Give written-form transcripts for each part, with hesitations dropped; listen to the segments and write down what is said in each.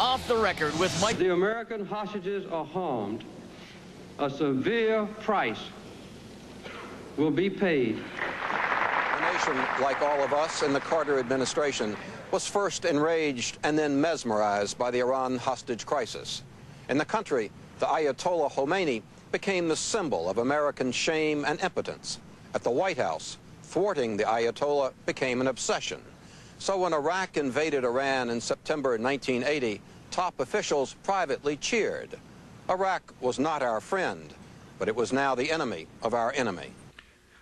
Off the Record with Mike. The American hostages are harmed. A severe price will be paid. A nation, like all of us in the Carter administration, was first enraged and then mesmerized by the Iran hostage crisis. In the country, the Ayatollah Khomeini became the symbol of American shame and impotence. At the White House, thwarting the Ayatollah became an obsession. So when Iraq invaded Iran in September 1980, top officials privately cheered. Iraq was not our friend, but it was now the enemy of our enemy.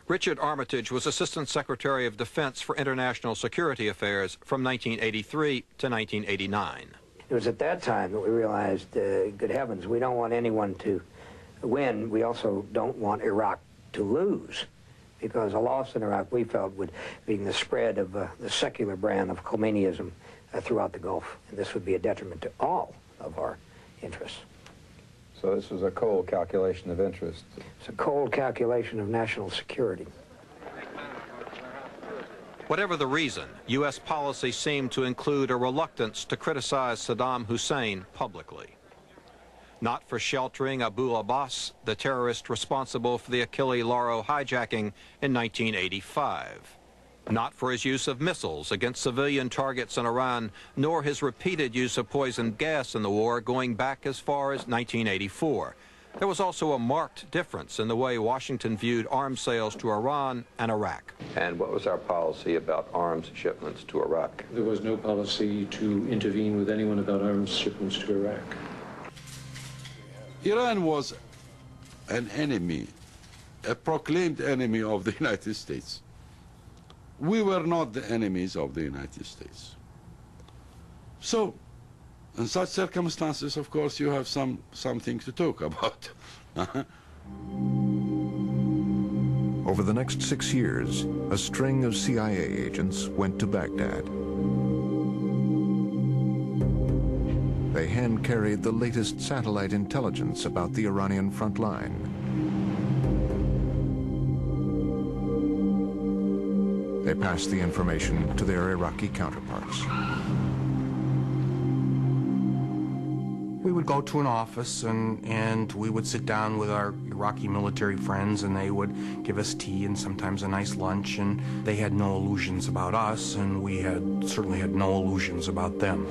Richard Armitage was Assistant Secretary of Defense for International Security Affairs from 1983 to 1989. It was at that time that we realized, good heavens, we don't want anyone to win. We also don't want Iraq to lose, because a loss in Iraq, we felt, would be the spread of the secular brand of Khomeiniism throughout the Gulf, and this would be a detriment to all of our interests. So this was a cold calculation of interest. It's a cold calculation of national security. Whatever the reason, U.S. policy seemed to include a reluctance to criticize Saddam Hussein publicly. Not for sheltering Abu Abbas, the terrorist responsible for the Achille Lauro hijacking in 1985. Not for his use of missiles against civilian targets in Iran, nor his repeated use of poison gas in the war going back as far as 1984. There was also a marked difference in the way Washington viewed arms sales to Iran and Iraq. And what was our policy about arms shipments to Iraq? There was no policy to intervene with anyone about arms shipments to Iraq. Iran was an enemy, a proclaimed enemy of the United States. We were not the enemies of the United States. So, in such circumstances, of course, you have something to talk about. Over the next 6 years, a string of CIA agents went to Baghdad. They hand-carried the latest satellite intelligence about the Iranian front line. They passed the information to their Iraqi counterparts. We would go to an office and we would sit down with our Iraqi military friends, and they would give us tea and sometimes a nice lunch, and they had no illusions about us, and we certainly had no illusions about them.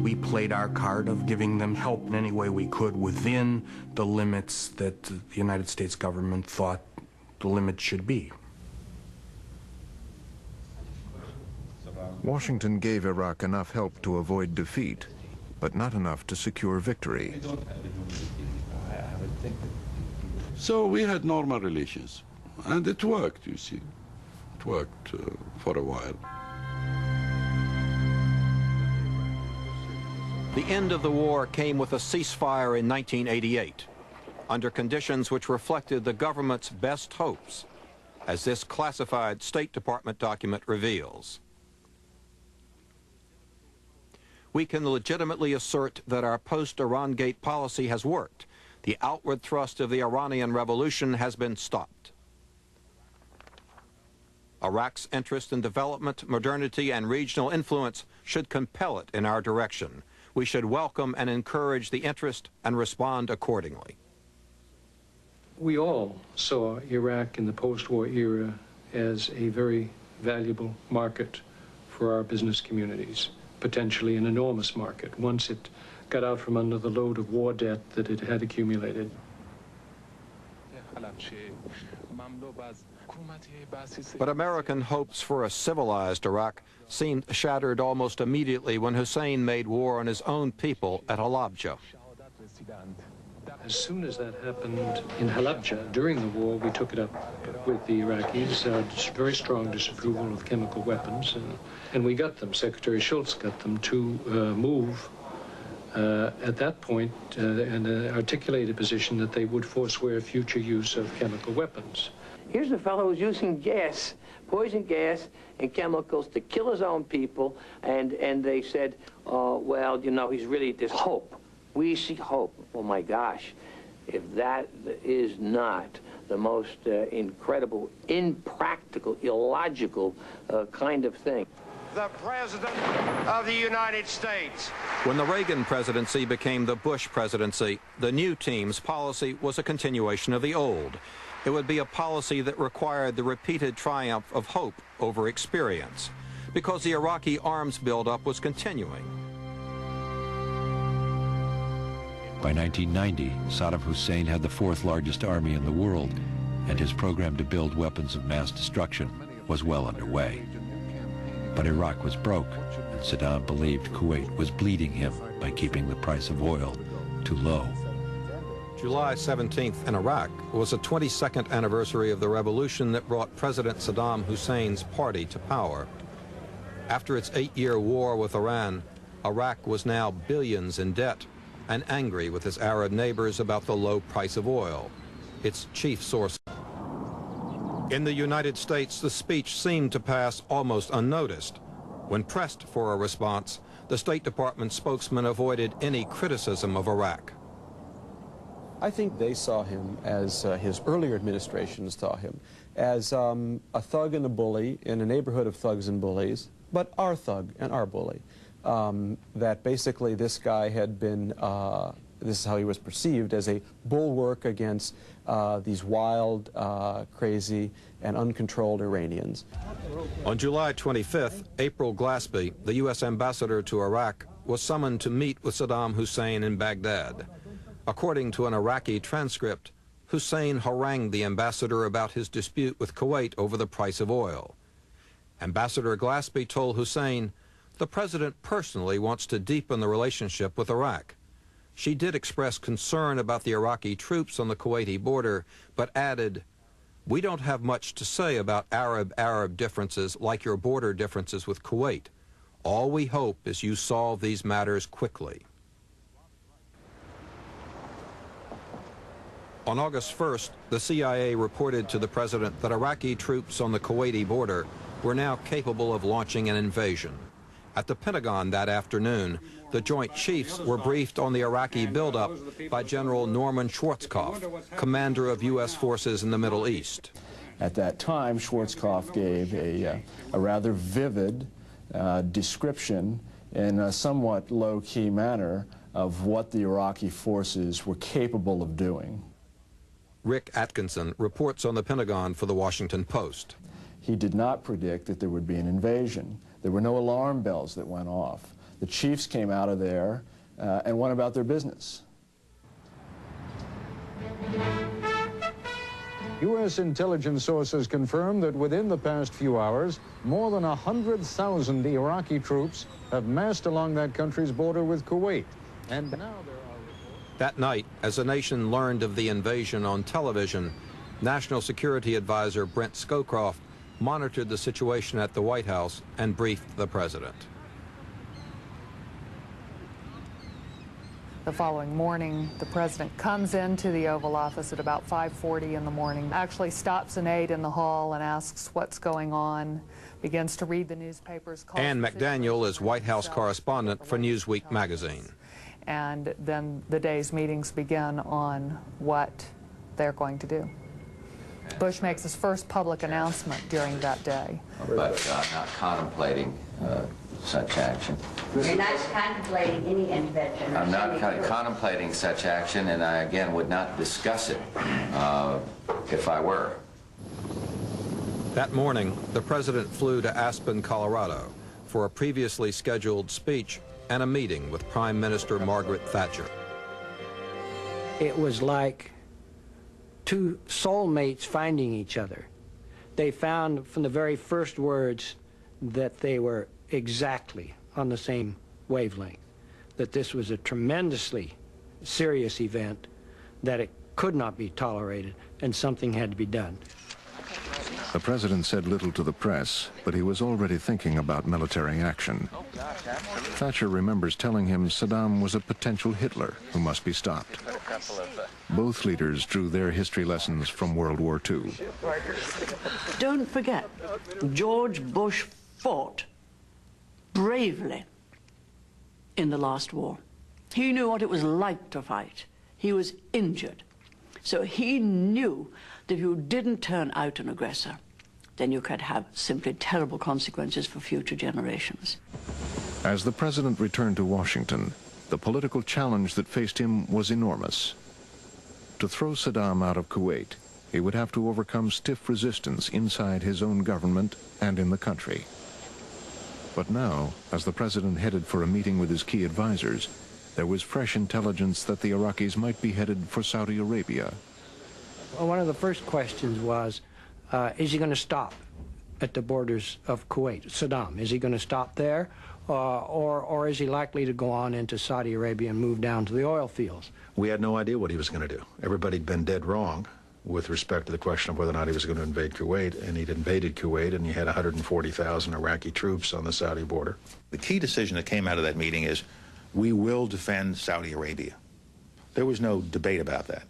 We played our card of giving them help in any way we could within the limits that the United States government thought the limit should be. Washington gave Iraq enough help to avoid defeat, but not enough to secure victory. So we had normal relations, and it worked, you see. It worked for a while. The end of the war came with a ceasefire in 1988, under conditions which reflected the government's best hopes, as this classified State Department document reveals. We can legitimately assert that our post-Iran Gate policy has worked. The outward thrust of the Iranian Revolution has been stopped. Iraq's interest in development, modernity, and regional influence should compel it in our direction. We should welcome and encourage the interest and respond accordingly. We all saw Iraq in the post-war era as a very valuable market for our business communities, potentially an enormous market, once it got out from under the load of war debt that it had accumulated. But American hopes for a civilized Iraq seemed shattered almost immediately when Hussein made war on his own people at Halabja. As soon as that happened in Halabja, during the war, we took it up with the Iraqis, very strong disapproval of chemical weapons, and we got them, Secretary Shultz got them to move at that point and articulate a position that they would forswear future use of chemical weapons. Here's a fellow who's using gas, poison gas and chemicals to kill his own people, and they said, well, you know, there's hope. We see hope. Oh my gosh, if that is not the most incredible, impractical, illogical kind of thing. The President of the United States. When the Reagan presidency became the Bush presidency, the new team's policy was a continuation of the old. It would be a policy that required the repeated triumph of hope over experience, because the Iraqi arms buildup was continuing. By 1990, Saddam Hussein had the fourth largest army in the world, and his program to build weapons of mass destruction was well underway. But Iraq was broke, and Saddam believed Kuwait was bleeding him by keeping the price of oil too low. July 17th in Iraq was the 22nd anniversary of the revolution that brought President Saddam Hussein's party to power. After its 8-year war with Iran, Iraq was now billions in debt and angry with its Arab neighbors about the low price of oil, its chief source. In the United States, the speech seemed to pass almost unnoticed. When pressed for a response, the State Department spokesman avoided any criticism of Iraq. I think they saw him as his earlier administration saw him as a thug and a bully in a neighborhood of thugs and bullies, but our thug and our bully. That basically this guy had been, this is how he was perceived, as a bulwark against these wild, crazy, and uncontrolled Iranians. On July 25th, April Glaspie, the U.S. ambassador to Iraq, was summoned to meet with Saddam Hussein in Baghdad. According to an Iraqi transcript, Hussein harangued the ambassador about his dispute with Kuwait over the price of oil. Ambassador Glaspie told Hussein, "The president personally wants to deepen the relationship with Iraq." She did express concern about the Iraqi troops on the Kuwaiti border, but added, "We don't have much to say about Arab-Arab differences like your border differences with Kuwait. All we hope is you solve these matters quickly." On August 1st, the CIA reported to the president that Iraqi troops on the Kuwaiti border were now capable of launching an invasion. At the Pentagon that afternoon, the Joint Chiefs were briefed on the Iraqi buildup by General Norman Schwarzkopf, commander of U.S. forces in the Middle East. At that time, Schwarzkopf gave a rather vivid description in a somewhat low-key manner of what the Iraqi forces were capable of doing. Rick Atkinson reports on the Pentagon for the Washington Post. He did not predict that there would be an invasion. There were no alarm bells that went off. The chiefs came out of there and went about their business. U.S. intelligence sources confirm that within the past few hours, more than 100,000 Iraqi troops have massed along that country's border with Kuwait. And now there are reports. That night, as the nation learned of the invasion on television, National Security Advisor Brent Scowcroft monitored the situation at the White House and briefed the president. The following morning, the president comes into the Oval Office at about 5:40 in the morning, actually stops an aide in the hall and asks what's going on, begins to read the newspapers. Ann McDaniel is White House correspondent for Newsweek magazine. And then the day's meetings begin on what they're going to do. Bush makes his first public announcement during that day. But not contemplating such action. You're not contemplating any intervention? I'm not contemplating such action, and I, again, would not discuss it if I were. That morning, the president flew to Aspen, Colorado, for a previously scheduled speech and a meeting with Prime Minister Margaret Thatcher. It was like two soulmates finding each other. They found from the very first words that they were exactly on the same wavelength, that this was a tremendously serious event, that it could not be tolerated, and something had to be done. The president said little to the press, but he was already thinking about military action. Thatcher remembers telling him Saddam was a potential Hitler who must be stopped. Both leaders drew their history lessons from World War II. Don't forget, George Bush fought bravely in the last war. He knew what it was like to fight. He was injured. So he knew that if you didn't turn out an aggressor, then you could have simply terrible consequences for future generations. As the president returned to Washington, the political challenge that faced him was enormous. To throw Saddam out of Kuwait, he would have to overcome stiff resistance inside his own government and in the country. But now, as the president headed for a meeting with his key advisors, there was fresh intelligence that the Iraqis might be headed for Saudi Arabia. Well, one of the first questions was, is he going to stop at the borders of Kuwait? Saddam, is he going to stop there? Or is he likely to go on into Saudi Arabia and move down to the oil fields? We had no idea what he was going to do. Everybody'd been dead wrong with respect to the question of whether or not he was going to invade Kuwait, and he'd invaded Kuwait, and he had 140,000 Iraqi troops on the Saudi border. The key decision that came out of that meeting is, we will defend Saudi Arabia. There was no debate about that.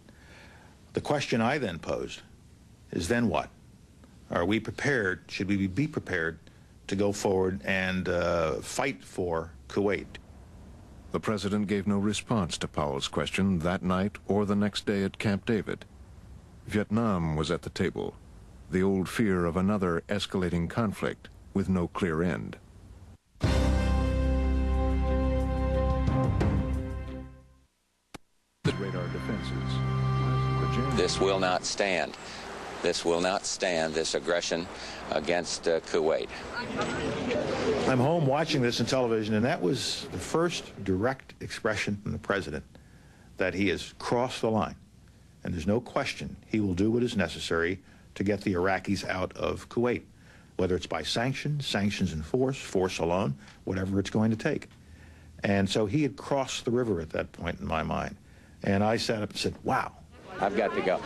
The question I then posed is, then what? Are we prepared, should we be prepared to go forward and fight for Kuwait? The president gave no response to Powell's question that night or the next day at Camp David. Vietnam was at the table, the old fear of another escalating conflict with no clear end. Radar defenses. This will not stand. This will not stand, this aggression against Kuwait. I'm home watching this on television, and that was the first direct expression from the president that he has crossed the line. And there's no question he will do what is necessary to get the Iraqis out of Kuwait, whether it's by sanctions, sanctions in force alone, whatever it's going to take. And so he had crossed the river at that point in my mind. And I sat up and said, wow. I've got to go.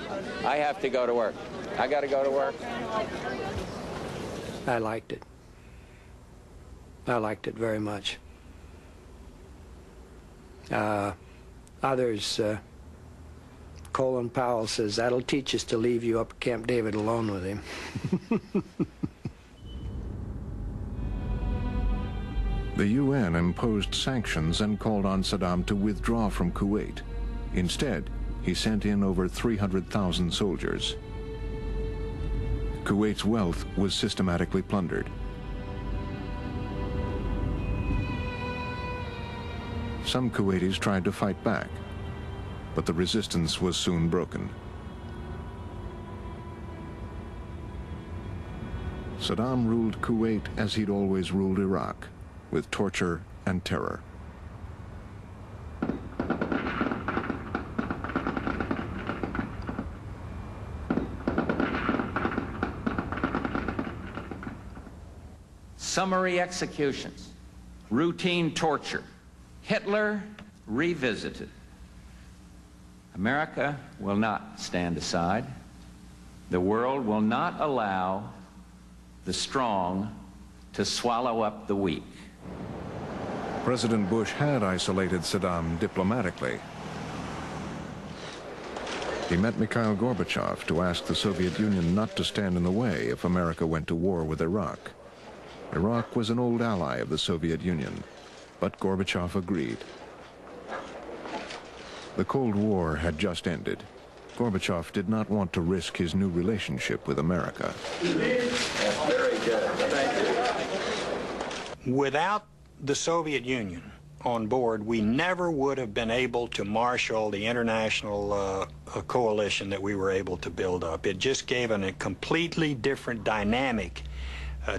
I have to go to work. I got to go to work. I liked it. I liked it very much. Others, Colin Powell says, that'll teach us to leave you up at Camp David alone with him. The UN imposed sanctions and called on Saddam to withdraw from Kuwait. Instead, he sent in over 300,000 soldiers. Kuwait's wealth was systematically plundered. Some Kuwaitis tried to fight back, but the resistance was soon broken. Saddam ruled Kuwait as he'd always ruled Iraq, with torture and terror. Summary executions, routine torture, Hitler revisited. America will not stand aside. The world will not allow the strong to swallow up the weak. President Bush had isolated Saddam diplomatically. He met Mikhail Gorbachev to ask the Soviet Union not to stand in the way if America went to war with Iraq. Iraq was an old ally of the Soviet Union, but Gorbachev agreed. The Cold War had just ended. Gorbachev did not want to risk his new relationship with America. Very good. Thank you. Without the Soviet Union on board, we never would have been able to marshal the international coalition that we were able to build up. It just gave a completely different dynamic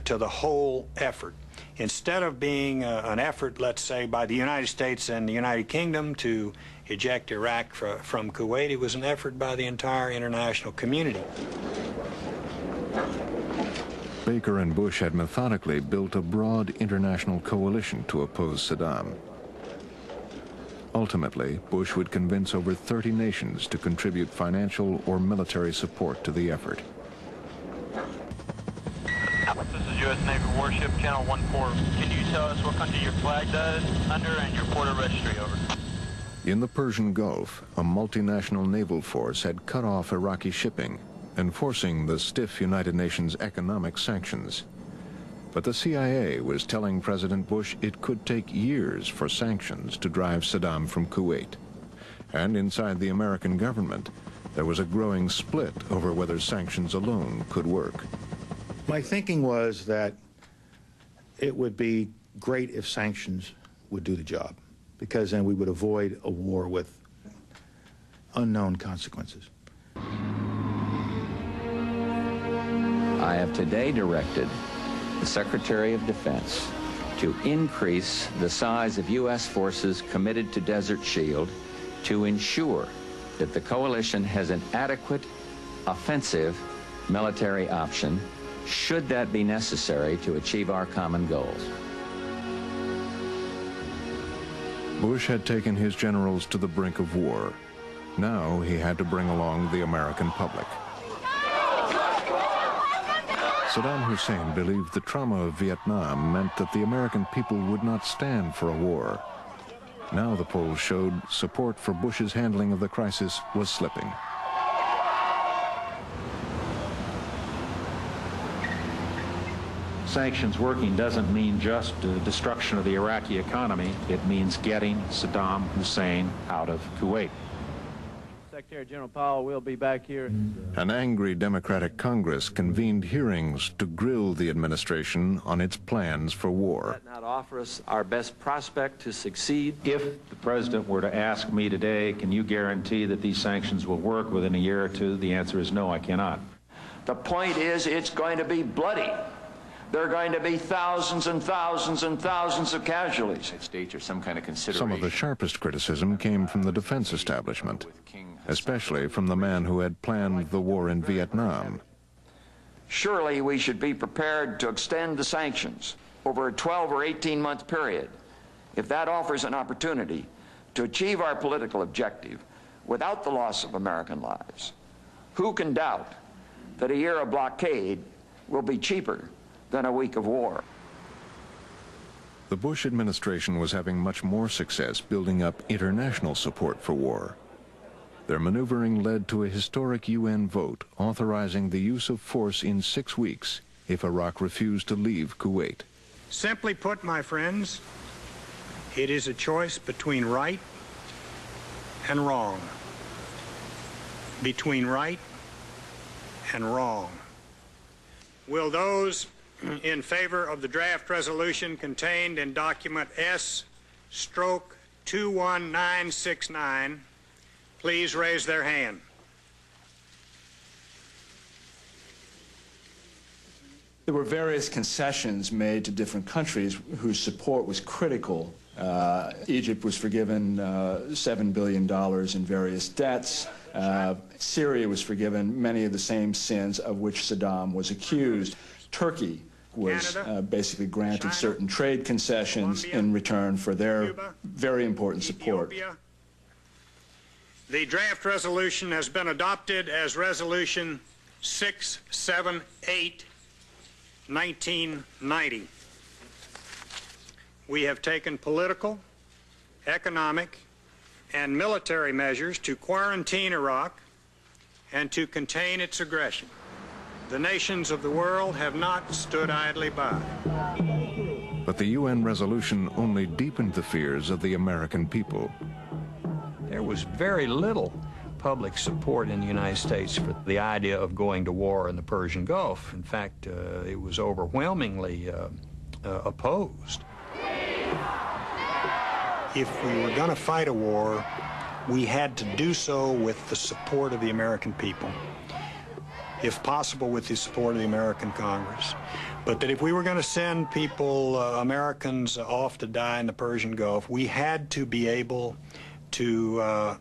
to the whole effort. Instead of being an effort, let's say, by the United States and the United Kingdom to eject Iraq from Kuwait, it was an effort by the entire international community. Baker and Bush had methodically built a broad international coalition to oppose Saddam. Ultimately, Bush would convince over 30 nations to contribute financial or military support to the effort. This is U.S. Navy Warship, Channel 14. Can you tell us what country your flag does under and your port of registry, over? In the Persian Gulf, a multinational naval force had cut off Iraqi shipping, enforcing the stiff United Nations economic sanctions. But the CIA was telling President Bush it could take years for sanctions to drive Saddam from Kuwait. And inside the American government, There was a growing split over whether sanctions alone could work. My thinking was that it would be great if sanctions would do the job, because then we would avoid a war with unknown consequences. I have today directed the Secretary of Defense to increase the size of U.S. forces committed to Desert Shield to ensure that the coalition has an adequate offensive military option should that be necessary to achieve our common goals. Bush had taken his generals to the brink of war. Now he had to bring along the American public. Saddam Hussein believed the trauma of Vietnam meant that the American people would not stand for a war. Now the polls showed support for Bush's handling of the crisis was slipping. Sanctions working doesn't mean just destruction of the Iraqi economy. It means getting Saddam Hussein out of Kuwait. Secretary General Powell will be back here. An angry Democratic Congress convened hearings to grill the administration on its plans for war. That not offer us our best prospect to succeed. If the president were to ask me today, can you guarantee that these sanctions will work within a year or two, the answer is no, I cannot. The point is, it's going to be bloody. There are going to be thousands and thousands and thousands of casualties. States or some kind of consideration. Some of the sharpest criticism came from the defense establishment, especially from the man who had planned the war in Vietnam. Surely we should be prepared to extend the sanctions over a 12 or 18-month period if that offers an opportunity to achieve our political objective without the loss of American lives. Who can doubt that a year of blockade will be cheaper than a week of war? The Bush administration was having much more success building up international support for war. Their maneuvering led to a historic UN vote authorizing the use of force in 6 weeks if Iraq refused to leave Kuwait. Simply put, my friends, it is a choice between right and wrong. Between right and wrong. Will those in favor of the draft resolution contained in document S/21969 please raise their hand? There were various concessions made to different countries whose support was critical. Egypt was forgiven $7 billion in various debts. Syria was forgiven many of the same sins of which Saddam was accused. Turkey was basically granted China, certain trade concessions Colombia, in return for their Cuba, very important support. Ethiopia. The draft resolution has been adopted as Resolution 678, 1990. We have taken political, economic, and military measures to quarantine Iraq and to contain its aggression. The nations of the world have not stood idly by. But the UN resolution only deepened the fears of the American people. There was very little public support in the United States for the idea of going to war in the Persian Gulf. In fact, it was overwhelmingly opposed. If we were going to fight a war, we had to do so with the support of the American people. If possible, with the support of the American Congress. But that if we were going to send people, Americans, off to die in the Persian Gulf, we had to be able to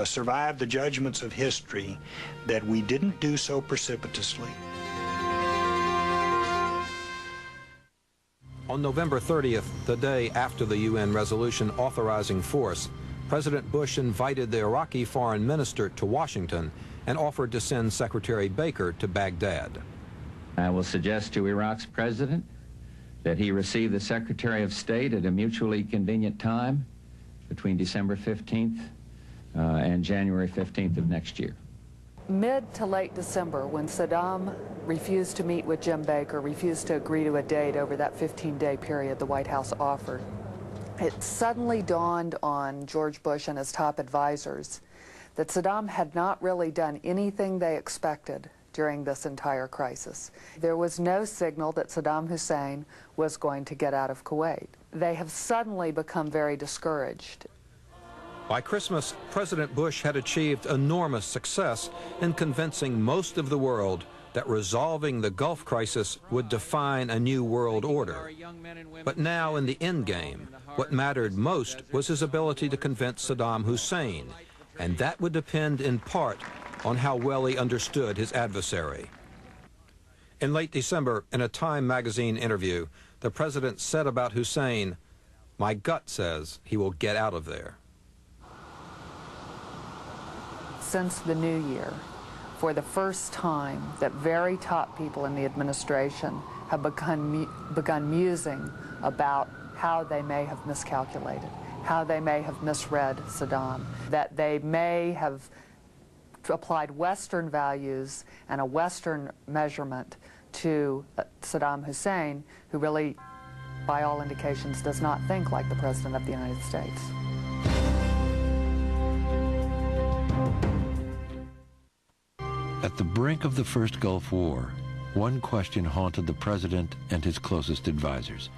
survive the judgments of history that we didn't do so precipitously. On November 30th, the day after the UN resolution authorizing force, President Bush invited the Iraqi foreign minister to Washington and offered to send Secretary Baker to Baghdad. I will suggest to Iraq's president that he receive the Secretary of State at a mutually convenient time between December 15th and January 15th of next year. Mid to late December, when Saddam refused to meet with Jim Baker, refused to agree to a date over that 15-day period the White House offered, it suddenly dawned on George Bush and his top advisors that Saddam had not really done anything they expected during this entire crisis. There was no signal that Saddam Hussein was going to get out of Kuwait. They have suddenly become very discouraged. By Christmas, President Bush had achieved enormous success in convincing most of the world that resolving the Gulf crisis would define a new world order. But now in the endgame, what mattered most was his ability to convince Saddam Hussein, and that would depend in part on how well he understood his adversary. In late December, in a Time magazine interview, the president said about Hussein, "My gut says he will get out of there." Since the new year, for the first time, that very top people in the administration have begun musing about how they may have miscalculated, how they may have misread Saddam, that they may have applied Western values and a Western measurement to Saddam Hussein, who really, by all indications, does not think like the President of the United States. At the brink of the first Gulf War, one question haunted the president and his closest advisors.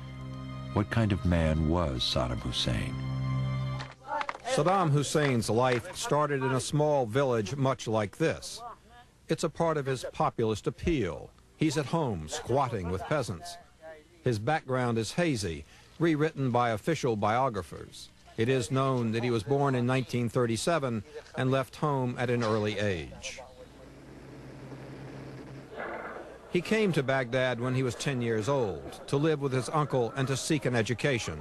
What kind of man was Saddam Hussein? Saddam Hussein's life started in a small village much like this. It's a part of his populist appeal. He's at home, squatting with peasants. His background is hazy, rewritten by official biographers. It is known that he was born in 1937 and left home at an early age. He came to Baghdad when he was 10 years old, to live with his uncle and to seek an education.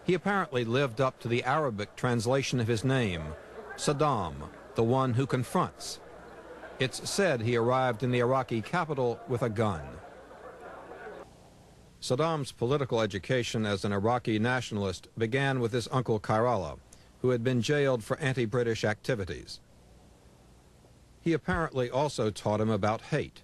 He apparently lived up to the Arabic translation of his name, Saddam, the one who confronts. It's said he arrived in the Iraqi capital with a gun. Saddam's political education as an Iraqi nationalist began with his uncle Kairala, who had been jailed for anti-British activities. He apparently also taught him about hate.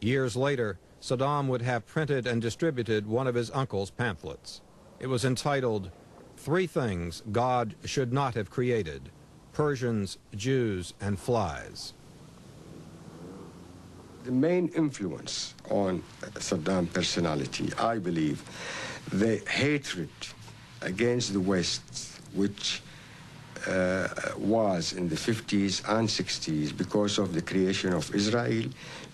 Years later, Saddam would have printed and distributed one of his uncle's pamphlets. It was entitled, "Three Things God Should Not Have Created: Persians, Jews, and Flies." The main influence on Saddam's personality, I believe, the hatred against the West, which was in the 50s and 60s because of the creation of Israel,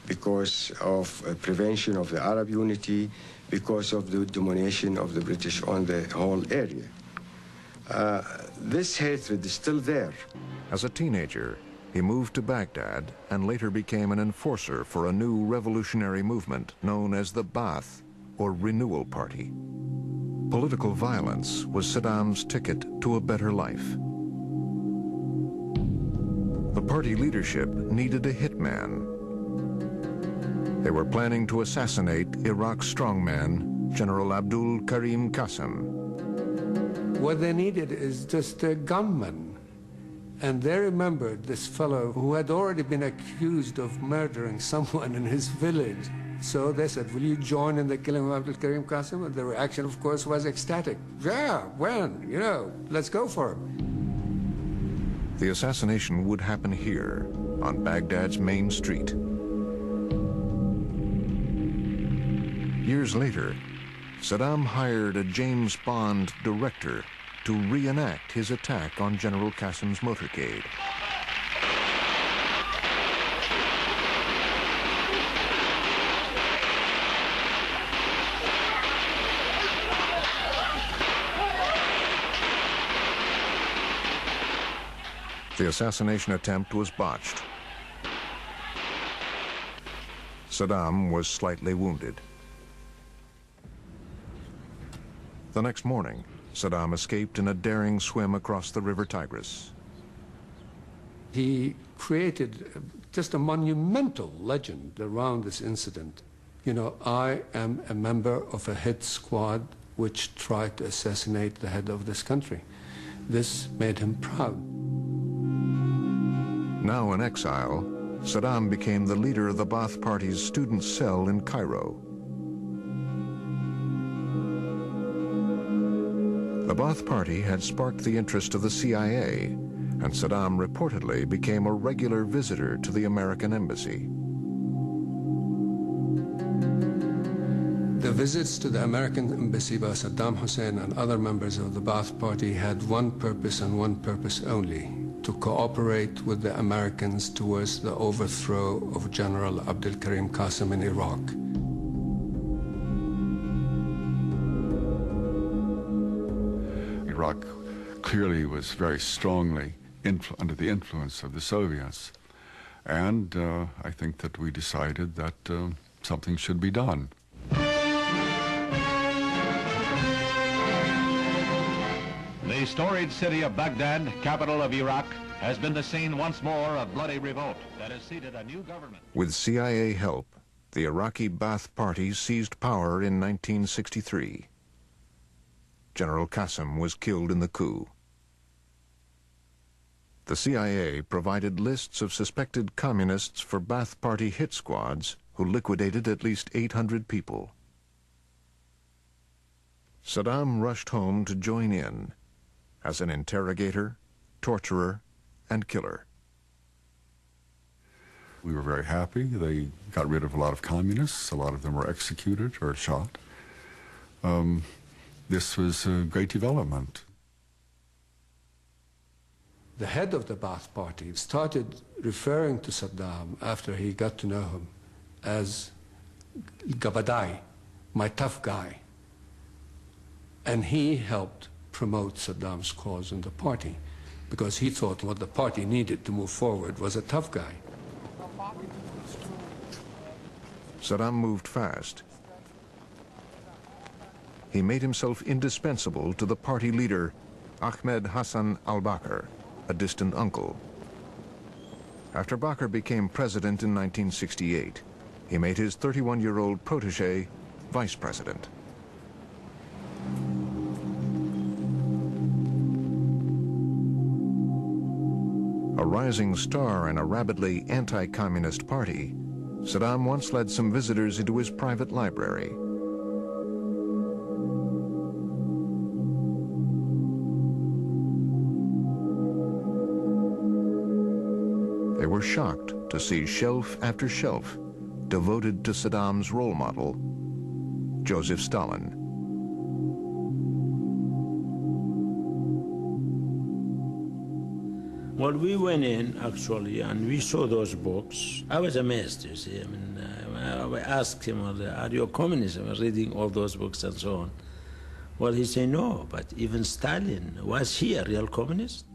because of prevention of the Arab unity, because of the domination of the British on the whole area. This hatred is still there. As a teenager, he moved to Baghdad and later became an enforcer for a new revolutionary movement known as the Ba'ath, or Renewal Party. Political violence was Saddam's ticket to a better life. The party leadership needed a hitman. They were planning to assassinate Iraq's strongman, General Abdul Karim Qasem. What they needed is just a gunman. And they remembered this fellow who had already been accused of murdering someone in his village. So they said, "Will you join in the killing of Abdul Karim Qasem?" And the reaction, of course, was ecstatic. "Yeah, when? You know, let's go for him." The assassination would happen here, on Baghdad's main street. Years later, Saddam hired a James Bond director to reenact his attack on General Qasem's motorcade. The assassination attempt was botched. Saddam was slightly wounded. The next morning, Saddam escaped in a daring swim across the River Tigris. He created just a monumental legend around this incident. You know, I am a member of a hit squad which tried to assassinate the head of this country. This made him proud. Now in exile, Saddam became the leader of the Ba'ath Party's student cell in Cairo. The Ba'ath Party had sparked the interest of the CIA, and Saddam reportedly became a regular visitor to the American embassy. The visits to the American embassy by Saddam Hussein and other members of the Ba'ath Party had one purpose and one purpose only: to cooperate with the Americans towards the overthrow of General Abdul Karim Qasim in Iraq. Iraq clearly was very strongly under the influence of the Soviets, and I think that we decided that something should be done. The storied city of Baghdad, capital of Iraq, has been the scene once more of bloody revolt that has seated a new government. With CIA help, the Iraqi Ba'ath Party seized power in 1963. General Qasim was killed in the coup. The CIA provided lists of suspected communists for Ba'ath Party hit squads who liquidated at least 800 people. Saddam rushed home to join in as an interrogator, torturer, and killer. We were very happy. They got rid of a lot of communists. A lot of them were executed or shot. This was a great development. The head of the Ba'ath Party started referring to Saddam after he got to know him as Gabadai, my tough guy. And he helped promote Saddam's cause in the party because he thought what the party needed to move forward was a tough guy. Saddam moved fast. He made himself indispensable to the party leader, Ahmed Hassan al-Bakr, a distant uncle. After Bakr became president in 1968, he made his 31-year-old protege vice president. A rising star in a rabidly anti-communist party, Saddam once led some visitors into his private library. They were shocked to see shelf after shelf devoted to Saddam's role model, Joseph Stalin. Well, we went in, actually, and we saw those books. I was amazed, you see. I mean, I asked him, are you a communist? I was reading all those books and so on. Well, he said, no, but even Stalin, was he a real communist?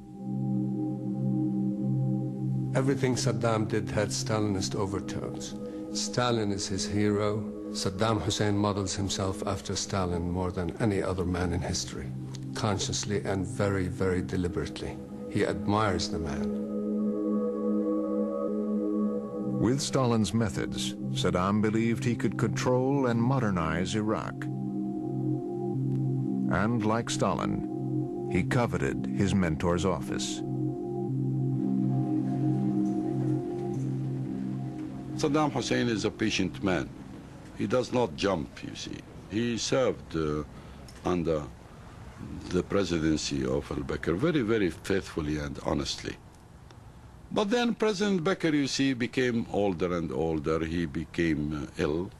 Everything Saddam did had Stalinist overtones. Stalin is his hero. Saddam Hussein models himself after Stalin more than any other man in history, consciously and very, very deliberately. He admires the man. With Stalin's methods, Saddam believed he could control and modernize Iraq. And like Stalin, he coveted his mentor's office. Saddam Hussein is a patient man. He does not jump, you see. He served under the presidency of al-Bakr very, very faithfully and honestly. But then President Bakr, you see, became older and older. He became ill.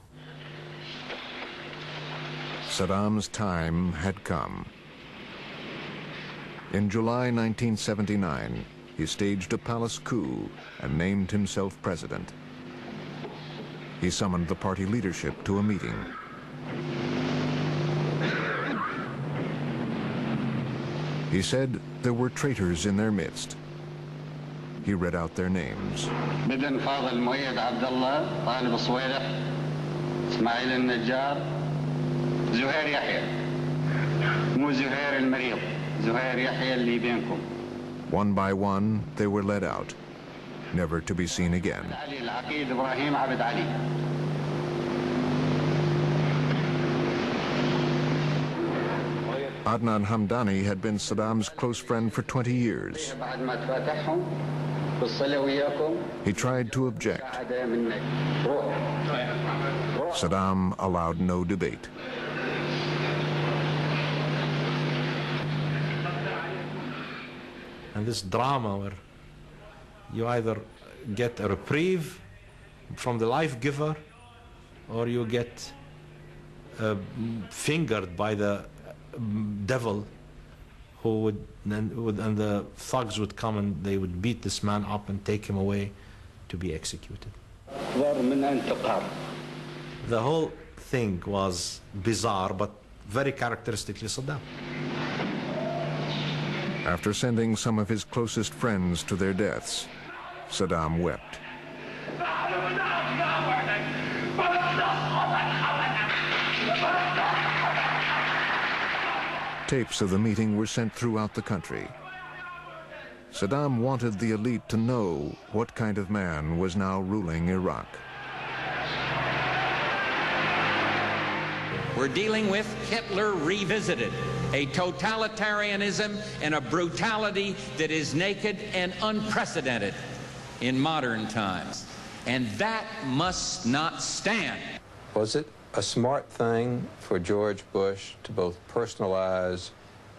Saddam's time had come. In July 1979, he staged a palace coup and named himself president. He summoned the party leadership to a meeting. He said there were traitors in their midst. He read out their names. بدن فاضل مؤيد عبد الله طالب الصويرح اسماعيل النجار زهير يحيى مو زهير المريض زهير يحيى اللي بينكم. One by one, they were led out, never to be seen again. علي العقيد إبراهيم عبد علي. Adnan Hamdani had been Saddam's close friend for 20 years. He tried to object. Saddam allowed no debate. And this drama where you either get a reprieve from the life giver or you get fingered by the devil, who would and the thugs would come and they would beat this man up and take him away to be executed. The whole thing was bizarre, but very characteristically Saddam. After sending some of his closest friends to their deaths, Saddam wept. Tapes of the meeting were sent throughout the country. Saddam wanted the elite to know what kind of man was now ruling Iraq. We're dealing with Hitler revisited, a totalitarianism and a brutality that is naked and unprecedented in modern times. And that must not stand. Was it a smart thing for George Bush to both personalize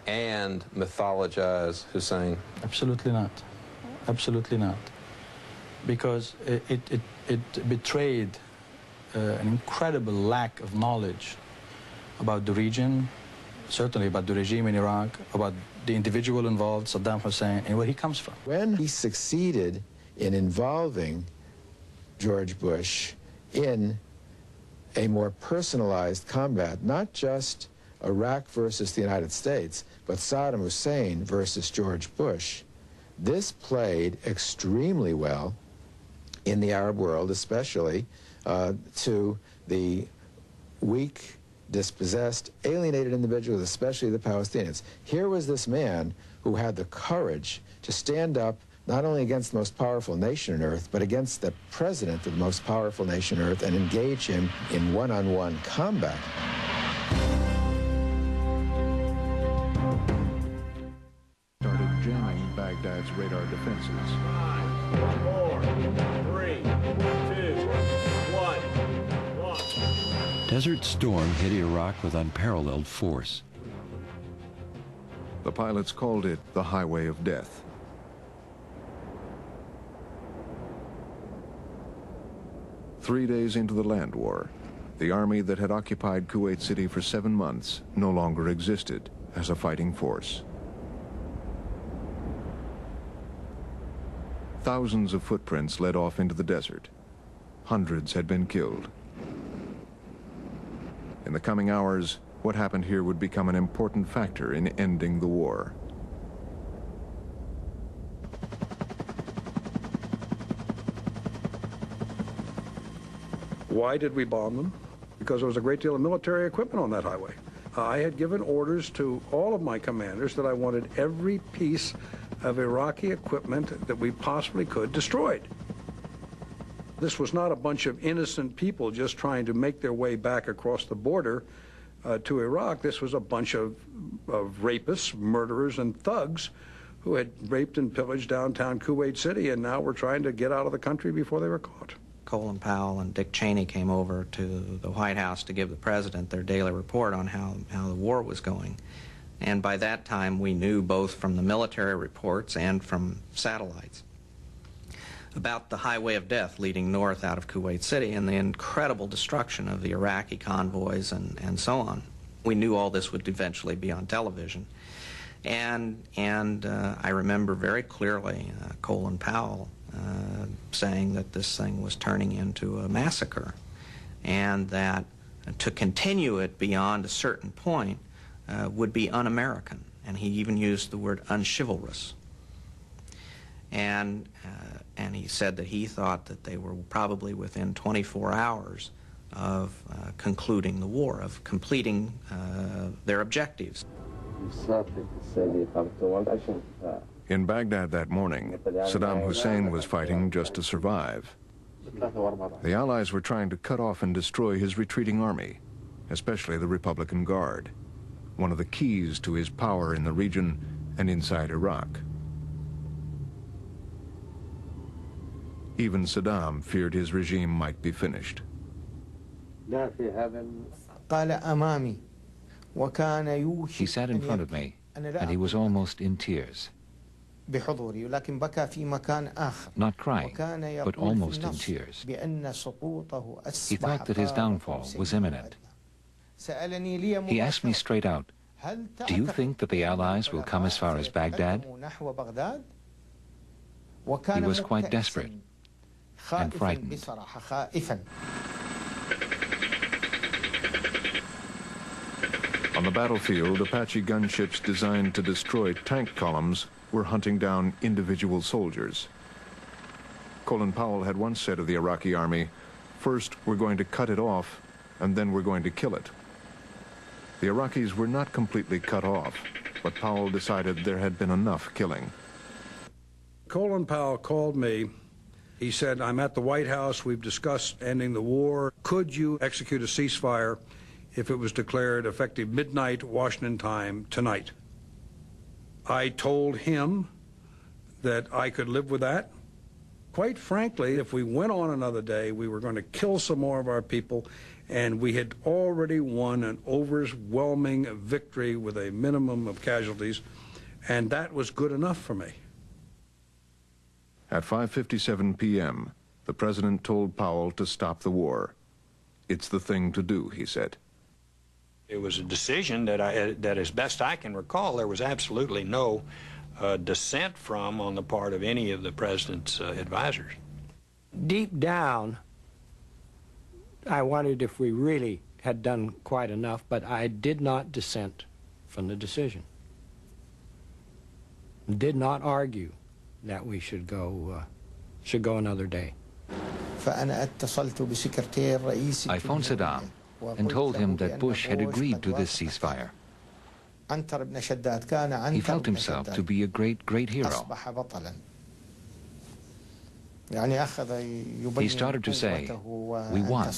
and mythologize Hussein? Absolutely not. Absolutely not. Because it betrayed an incredible lack of knowledge about the region, certainly about the regime in Iraq, about the individual involved, Saddam Hussein, and where he comes from. When he succeeded in involving George Bush in a more personalized combat, not just Iraq versus the United States, but Saddam Hussein versus George Bush, this played extremely well in the Arab world, especially to the weak, dispossessed, alienated individuals, especially the Palestinians. Here was this man who had the courage to stand up not only against the most powerful nation on earth, but against the president of the most powerful nation on earth and engage him in one-on-one combat. Started jamming Baghdad's radar defenses. 5, 4, 3, 2, 1. Desert Storm hit Iraq with unparalleled force. The pilots called it the Highway of Death. Three days into the land war, the army that had occupied Kuwait City for 7 months no longer existed as a fighting force. Thousands of footprints led off into the desert. Hundreds had been killed. In the coming hours, what happened here would become an important factor in ending the war. Why did we bomb them? Because there was a great deal of military equipment on that highway. I had given orders to all of my commanders that I wanted every piece of Iraqi equipment that we possibly could destroyed. This was not a bunch of innocent people just trying to make their way back across the border to Iraq. This was a bunch of rapists, murderers, and thugs who had raped and pillaged downtown Kuwait City, and now were trying to get out of the country before they were caught. Colin Powell and Dick Cheney came over to the White House to give the president their daily report on how the war was going. And by that time, we knew both from the military reports and from satellites about the highway of death leading north out of Kuwait City and the incredible destruction of the Iraqi convoys and so on. We knew all this would eventually be on television. And I remember very clearly Colin Powell saying that this thing was turning into a massacre, and that to continue it beyond a certain point would be un-American, and he even used the word unchivalrous. And he said that he thought that they were probably within 24 hours of concluding the war, of completing their objectives. In Baghdad that morning, Saddam Hussein was fighting just to survive. The Allies were trying to cut off and destroy his retreating army, especially the Republican Guard, one of the keys to his power in the region and inside Iraq. Even Saddam feared his regime might be finished. He sat in front of me, and he was almost in tears. not crying, but almost in tears. He thought that his downfall was imminent. He asked me straight out, "Do you think that the Allies will come as far as Baghdad?" He was quite desperate and frightened. On the battlefield, Apache gunships designed to destroy tank columns were hunting down individual soldiers. Colin Powell had once said of the Iraqi army, "First, we're going to cut it off, and then we're going to kill it." The Iraqis were not completely cut off, but Powell decided there had been enough killing. Colin Powell called me. He said, "I'm at the White House. We've discussed ending the war. Could you execute a ceasefire if it was declared effective midnight Washington time tonight?" I told him that I could live with that. Quite frankly, if we went on another day, we were going to kill some more of our people, and we had already won an overwhelming victory with a minimum of casualties, and that was good enough for me. At 5:57 p.m., the president told Powell to stop the war. "It's the thing to do," he said. It was a decision that as best I can recall, there was absolutely no dissent from on the part of any of the president's advisors. Deep down, I wondered if we really had done quite enough, but I did not dissent from the decision. Did not argue that we should go another day. I phoned Saddam and told him that Bush had agreed to this ceasefire. He felt himself to be a great hero. He started to say, "We won.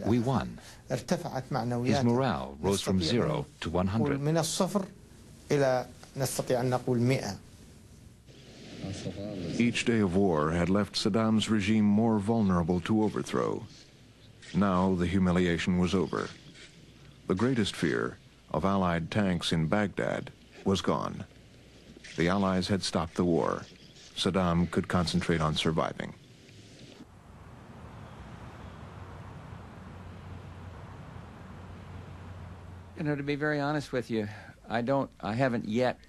We won." His morale rose from 0 to 100. Each day of war had left Saddam's regime more vulnerable to overthrow. Now the humiliation was over. The greatest fear of Allied tanks in Baghdad was gone. The Allies had stopped the war. Saddam could concentrate on surviving. You know, to be very honest with you, I haven't yet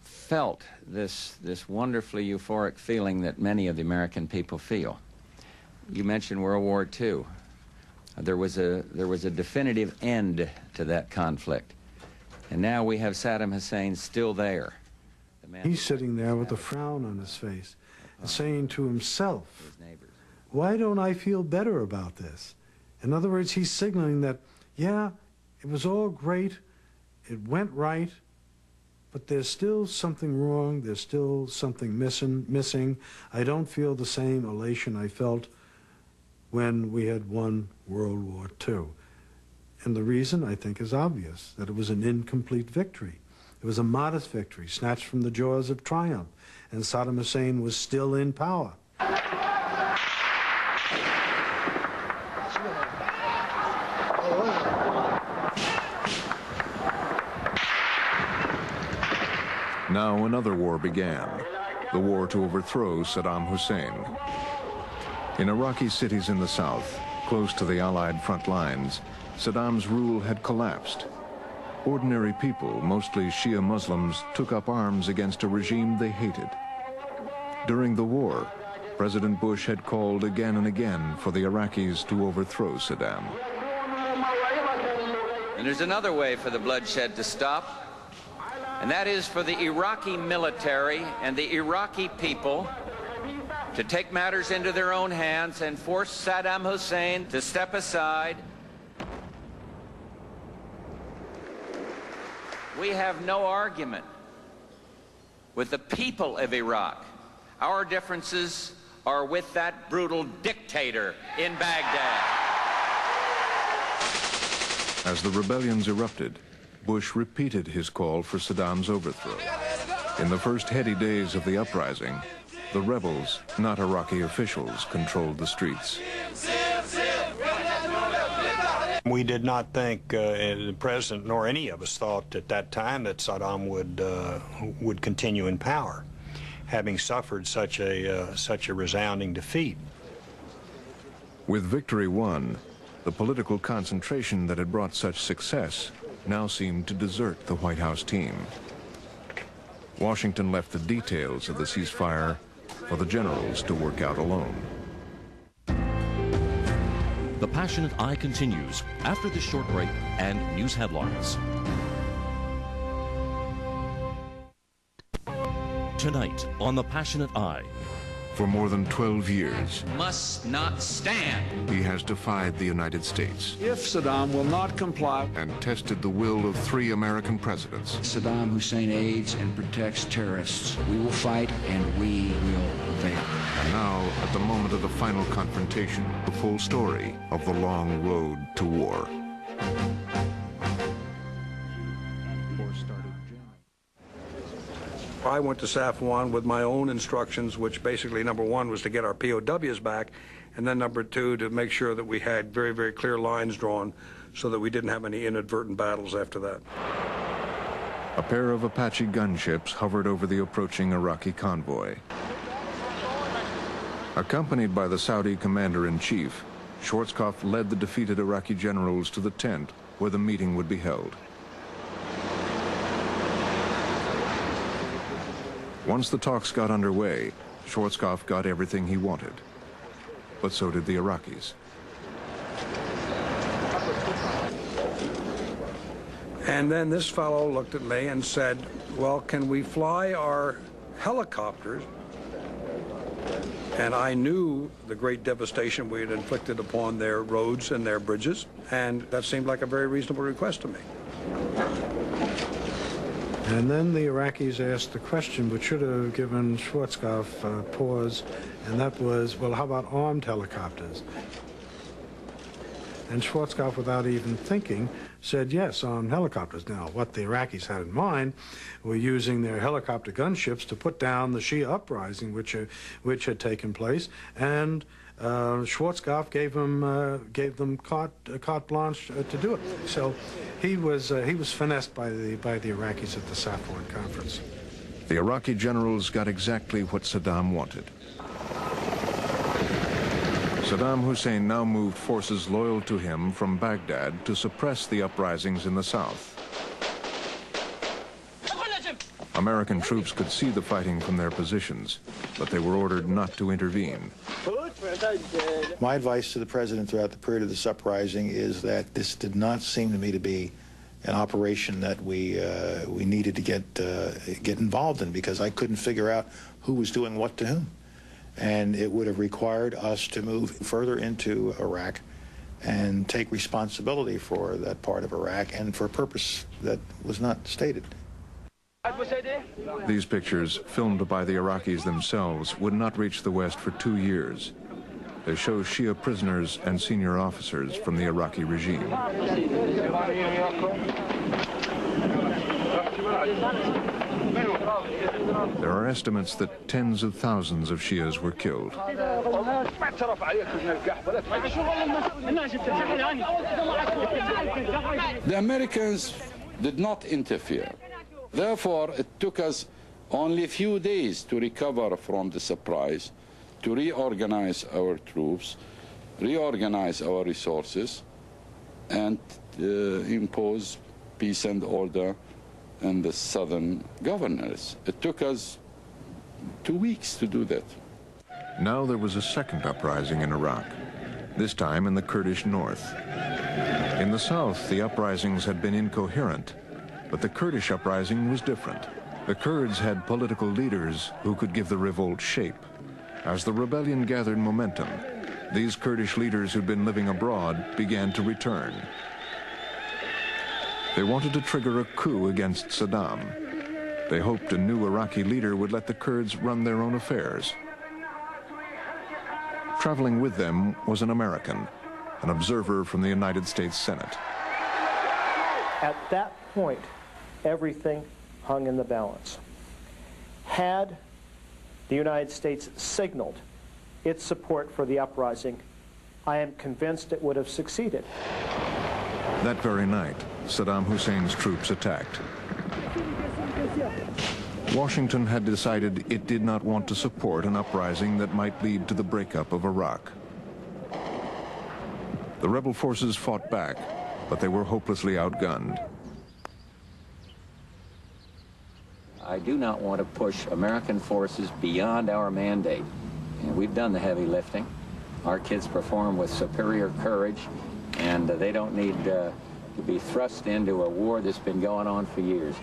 felt this wonderfully euphoric feeling that many of the American people feel. You mentioned World War II. There was a definitive end to that conflict, and now we have Saddam Hussein still there. He's sitting there with a frown on his face and saying to himself, "Why don't I feel better about this?" In other words, he's signaling that, yeah, it was all great, it went right, but there's still something wrong, there's still something missing. I don't feel the same elation I felt when we had won World War II. And the reason, I think, is obvious, that it was an incomplete victory. It was a modest victory, snatched from the jaws of triumph, and Saddam Hussein was still in power. Now another war began, the war to overthrow Saddam Hussein. In Iraqi cities in the south, close to the Allied front lines, Saddam's rule had collapsed. Ordinary people, mostly Shia Muslims, took up arms against a regime they hated. During the war, President Bush had called again and again for the Iraqis to overthrow Saddam. And there's another way for the bloodshed to stop, and that is for the Iraqi military and the Iraqi people to take matters into their own hands and force Saddam Hussein to step aside. We have no argument with the people of Iraq. Our differences are with that brutal dictator in Baghdad. As the rebellions erupted, Bush repeated his call for Saddam's overthrow. In the first heady days of the uprising, the rebels, not Iraqi officials, controlled the streets. We did not think, the President nor any of us thought at that time that Saddam would continue in power, having suffered such a resounding defeat. With victory won, the political concentration that had brought such success now seemed to desert the White House team. Washington left the details of the ceasefire for the generals to work out alone. The Passionate Eye continues after this short break and news headlines. Tonight on The Passionate Eye. For more than 12 years, must not stand. He has defied the United States. If Saddam will not comply. And tested the will of 3 American presidents. Saddam Hussein aids and protects terrorists. We will fight and we will prevail. And now, at the moment of the final confrontation, the full story of the long road to war. I went to Safwan with my own instructions, which basically, number 1, was to get our POWs back, and then number 2, to make sure that we had very, very clear lines drawn so that we didn't have any inadvertent battles after that. A pair of Apache gunships hovered over the approaching Iraqi convoy. Accompanied by the Saudi commander-in-chief, Schwarzkopf led the defeated Iraqi generals to the tent where the meeting would be held. Once the talks got underway, Schwarzkopf got everything he wanted. But so did the Iraqis. And then this fellow looked at me and said, well, can we fly our helicopters? And I knew the great devastation we had inflicted upon their roads and their bridges, and that seemed like a very reasonable request to me. And then the Iraqis asked the question, which should have given Schwarzkopf pause, and that was, well, how about armed helicopters? And Schwarzkopf, without even thinking, said yes, armed helicopters. Now, what the Iraqis had in mind were using their helicopter gunships to put down the Shia uprising which had taken place, and Schwarzkopf gave them carte blanche to do it. So he was finessed by the Iraqis at the Safwan conference. The Iraqi generals got exactly what Saddam wanted. Saddam Hussein now moved forces loyal to him from Baghdad to suppress the uprisings in the south. American troops could see the fighting from their positions, but they were ordered not to intervene. My advice to the president throughout the period of this uprising is that this did not seem to me to be an operation that we needed to get involved in, because I couldn't figure out who was doing what to whom. And it would have required us to move further into Iraq and take responsibility for that part of Iraq, and for a purpose that was not stated. These pictures, filmed by the Iraqis themselves, would not reach the West for 2 years. They show Shia prisoners and senior officers from the Iraqi regime. There are estimates that tens of thousands of Shias were killed. The Americans did not interfere. Therefore, it took us only a few days to recover from the surprise, to reorganize our troops, reorganize our resources, and impose peace and order in the southern governors. It took us 2 weeks to do that. Now there was a second uprising in Iraq, this time in the Kurdish north. In the south, the uprisings had been incoherent, but the Kurdish uprising was different. The Kurds had political leaders who could give the revolt shape. As the rebellion gathered momentum, these Kurdish leaders who'd been living abroad began to return. They wanted to trigger a coup against Saddam. They hoped a new Iraqi leader would let the Kurds run their own affairs. Traveling with them was an American, an observer from the United States Senate. At that point, everything hung in the balance. Had the United States signaled its support for the uprising, I am convinced it would have succeeded. That very night, Saddam Hussein's troops attacked. Washington had decided it did not want to support an uprising that might lead to the breakup of Iraq. The rebel forces fought back, but they were hopelessly outgunned. I do not want to push American forces beyond our mandate. And we've done the heavy lifting. Our kids perform with superior courage, and they don't need to be thrust into a war that's been going on for years.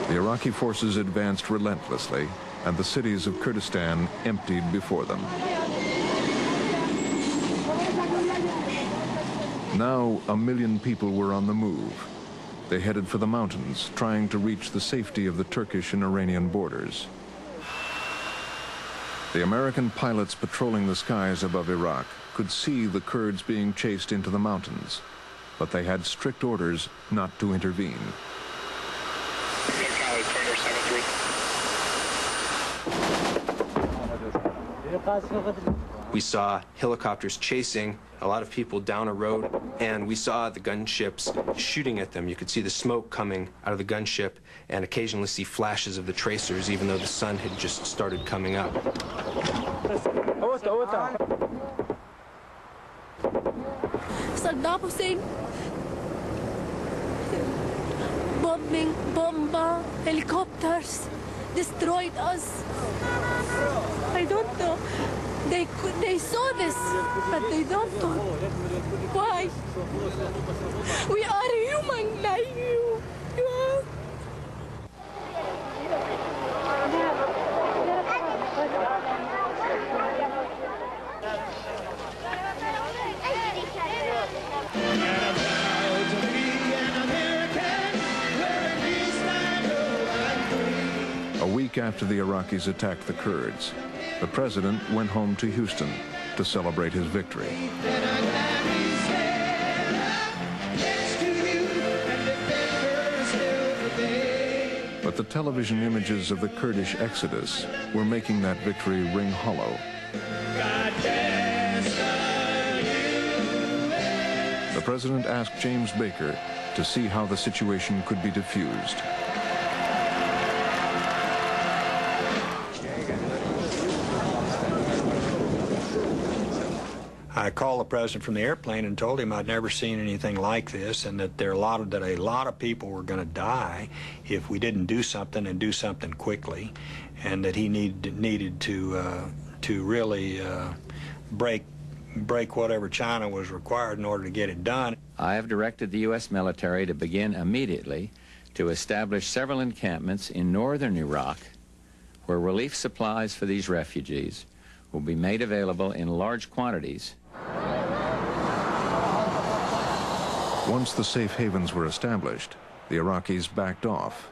The Iraqi forces advanced relentlessly, and the cities of Kurdistan emptied before them. Now, 1 million people were on the move. They headed for the mountains, trying to reach the safety of the Turkish and Iranian borders. The American pilots patrolling the skies above Iraq could see the Kurds being chased into the mountains, but they had strict orders not to intervene. We saw helicopters chasing a lot of people down a road, and we saw the gunships shooting at them. You could see the smoke coming out of the gunship and occasionally see flashes of the tracers, even though the sun had just started coming up. Saddam Hussein bombing, bomba, helicopters destroyed us. I don't know. They saw this, but they don't know why. We are human like you. A week after the Iraqis attacked the Kurds, the president went home to Houston to celebrate his victory. But the television images of the Kurdish exodus were making that victory ring hollow. The president asked James Baker to see how the situation could be diffused. I called the president from the airplane and told him I'd never seen anything like this, and that a lot of people were going to die if we didn't do something and do something quickly, and that he needed to really break whatever China was required in order to get it done. I have directed the U.S. military to begin immediately to establish several encampments in northern Iraq where relief supplies for these refugees will be made available in large quantities. Once the safe havens were established, the Iraqis backed off,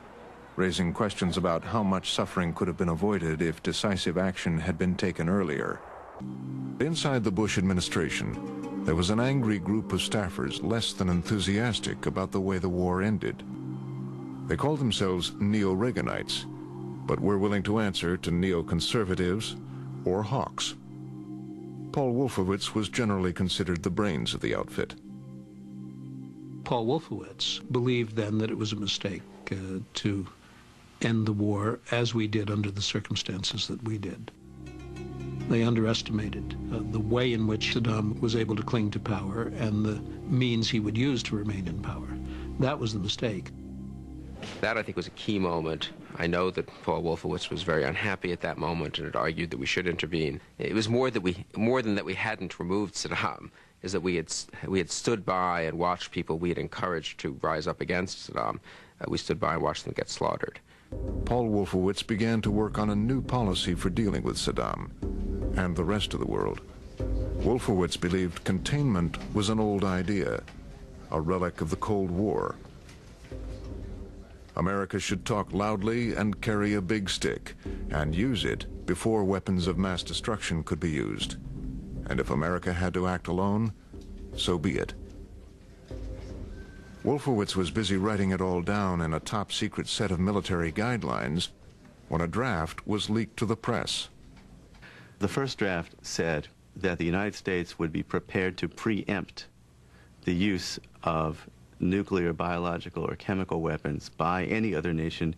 raising questions about how much suffering could have been avoided if decisive action had been taken earlier. Inside the Bush administration, there was an angry group of staffers less than enthusiastic about the way the war ended. They called themselves neo-Reaganites, but were willing to answer to neoconservatives or hawks. Paul Wolfowitz was generally considered the brains of the outfit. Paul Wolfowitz believed then that it was a mistake to end the war as we did under the circumstances that we did. They underestimated the way in which Saddam was able to cling to power and the means he would use to remain in power. That was the mistake. That, I think, was a key moment. I know that Paul Wolfowitz was very unhappy at that moment and had argued that we should intervene. It was more than that we hadn't removed Saddam, is that we had stood by and watched people we had encouraged to rise up against Saddam. We stood by and watched them get slaughtered. Paul Wolfowitz began to work on a new policy for dealing with Saddam and the rest of the world. Wolfowitz believed containment was an old idea, a relic of the Cold War. America should talk loudly and carry a big stick and use it before weapons of mass destruction could be used. And if America had to act alone, so be it. Wolfowitz was busy writing it all down in a top-secret set of military guidelines when a draft was leaked to the press. The first draft said that the United States would be prepared to preempt the use of nuclear, biological, or chemical weapons by any other nation,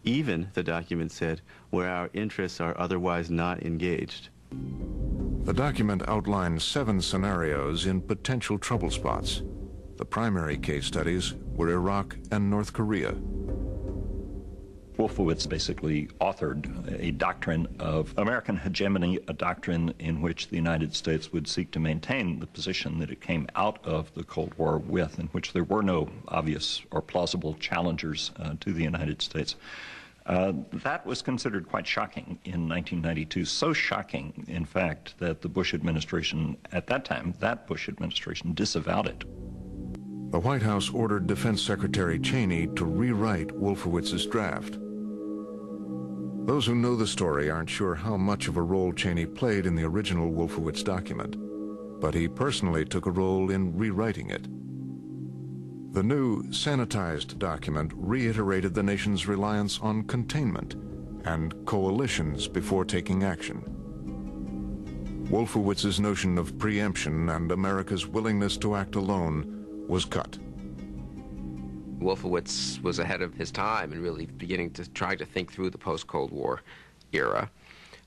even, the document said, where our interests are otherwise not engaged. The document outlined 7 scenarios in potential trouble spots. The primary case studies were Iraq and North Korea. Wolfowitz basically authored a doctrine of American hegemony, a doctrine in which the United States would seek to maintain the position that it came out of the Cold War with, in which there were no obvious or plausible challengers to the United States. That was considered quite shocking in 1992, so shocking, in fact, that the Bush administration, at that time, that Bush administration disavowed it. The White House ordered Defense Secretary Cheney to rewrite Wolfowitz's draft. Those who know the story aren't sure how much of a role Cheney played in the original Wolfowitz document, but he personally took a role in rewriting it. The new, sanitized document reiterated the nation's reliance on containment and coalitions before taking action. Wolfowitz's notion of preemption and America's willingness to act alone was cut. Wolfowitz was ahead of his time and really beginning to try to think through the post-Cold War era,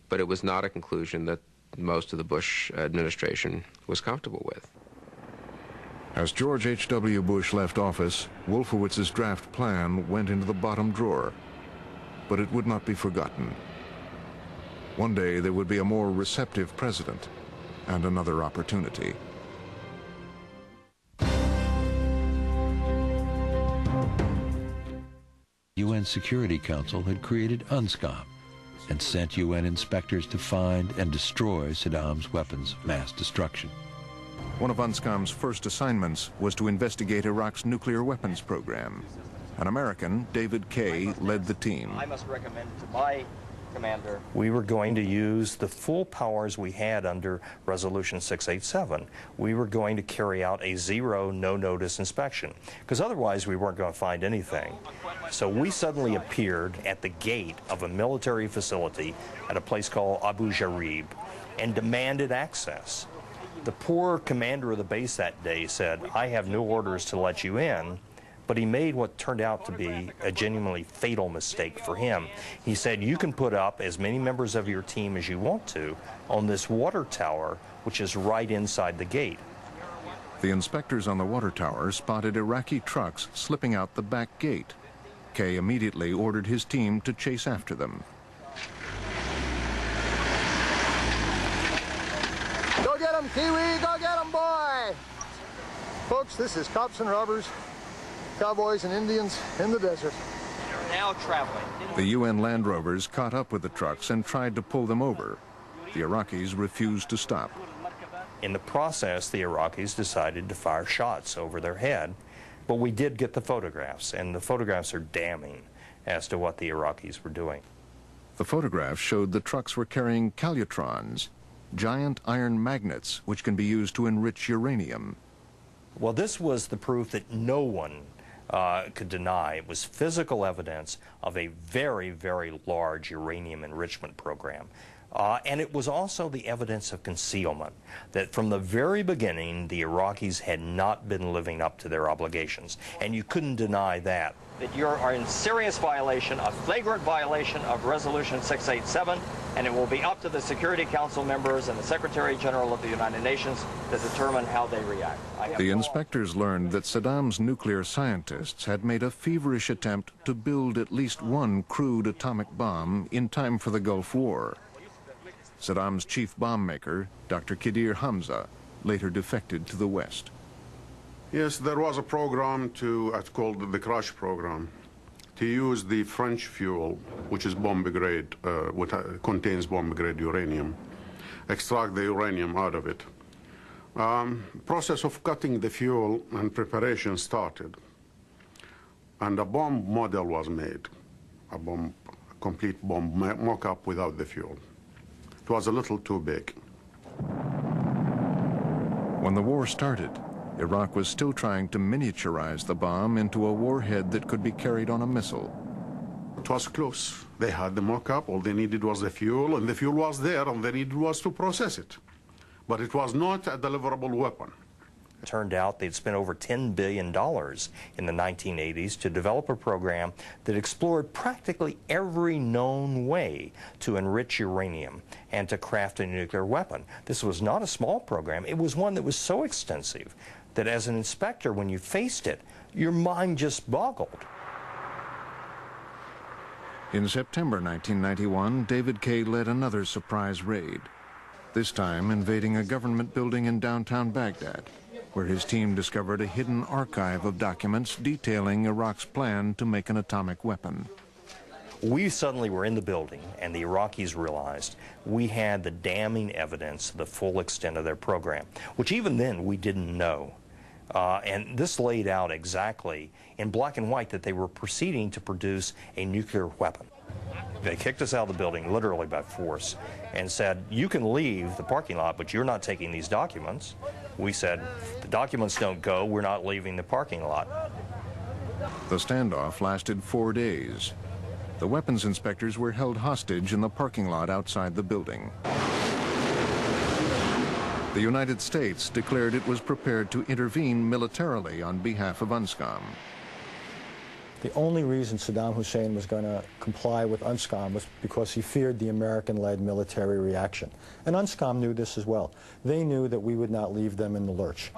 but it was not a conclusion that most of the Bush administration was comfortable with. As George H.W. Bush left office, Wolfowitz's draft plan went into the bottom drawer, but it would not be forgotten. One day there would be a more receptive president and another opportunity. UN Security Council had created UNSCOM and sent UN inspectors to find and destroy Saddam's weapons of mass destruction. One of UNSCOM's first assignments was to investigate Iraq's nuclear weapons program. An American, David Kay, led the team. I must recommend to my commander. We were going to use the full powers we had under Resolution 687. We were going to carry out a zero, no-notice inspection, because otherwise we weren't going to find anything. So we suddenly appeared at the gate of a military facility at a place called Abu Jarib and demanded access. The poor commander of the base that day said, "I have no orders to let you in," but he made what turned out to be a genuinely fatal mistake for him. He said, "You can put up as many members of your team as you want to on this water tower, which is right inside the gate." The inspectors on the water tower spotted Iraqi trucks slipping out the back gate. Kay immediately ordered his team to chase after them. Go get him, Kiwi! Go get him, boy! Folks, this is cops and robbers, cowboys and Indians in the desert. They're now traveling. The UN Land Rovers caught up with the trucks and tried to pull them over. The Iraqis refused to stop. In the process, the Iraqis decided to fire shots over their head, but we did get the photographs, and the photographs are damning as to what the Iraqis were doing. The photographs showed the trucks were carrying calutrons, giant iron magnets which can be used to enrich uranium. Well, this was the proof that no one could deny. It was physical evidence of a very, very large uranium enrichment program. And it was also the evidence of concealment, that from the very beginning, the Iraqis had not been living up to their obligations, and you couldn't deny that. That you are in serious violation, a flagrant violation of Resolution 687, and it will be up to the Security Council members and the Secretary General of the United Nations to determine how they react. The inspectors learned that Saddam's nuclear scientists had made a feverish attempt to build at least one crude atomic bomb in time for the Gulf War. Saddam's chief bomb maker, Dr. Qadir Hamza, later defected to the West. Yes, there was a program it's called the Crush program, to use the French fuel, which is bomb grade, which contains bomb grade uranium, extract the uranium out of it. Process of cutting the fuel and preparation started, and a bomb model was made, a complete bomb mock-up without the fuel. It was a little too big. When the war started, Iraq was still trying to miniaturize the bomb into a warhead that could be carried on a missile. It was close. They had the mock-up, all they needed was the fuel, and the fuel was there, and they needed was to process it. But it was not a deliverable weapon. Turned out they'd spent over $10 billion in the 1980s to develop a program that explored practically every known way to enrich uranium and to craft a nuclear weapon. This was not a small program. It was one that was so extensive that as an inspector, when you faced it, your mind just boggled. In September 1991, David Kay led another surprise raid, this time invading a government building in downtown Baghdad, where his team discovered a hidden archive of documents detailing Iraq's plan to make an atomic weapon. We suddenly were in the building, and the Iraqis realized we had the damning evidence of the full extent of their program, which even then we didn't know. And this laid out exactly in black and white that they were proceeding to produce a nuclear weapon. They kicked us out of the building literally by force and said, you can leave the parking lot, but you're not taking these documents. We said, the documents don't go, we're not leaving the parking lot. The standoff lasted 4 days. The weapons inspectors were held hostage in the parking lot outside the building. The United States declared it was prepared to intervene militarily on behalf of UNSCOM. The only reason Saddam Hussein was going to comply with UNSCOM was because he feared the American-led military reaction. And UNSCOM knew this as well. They knew that we would not leave them in the lurch.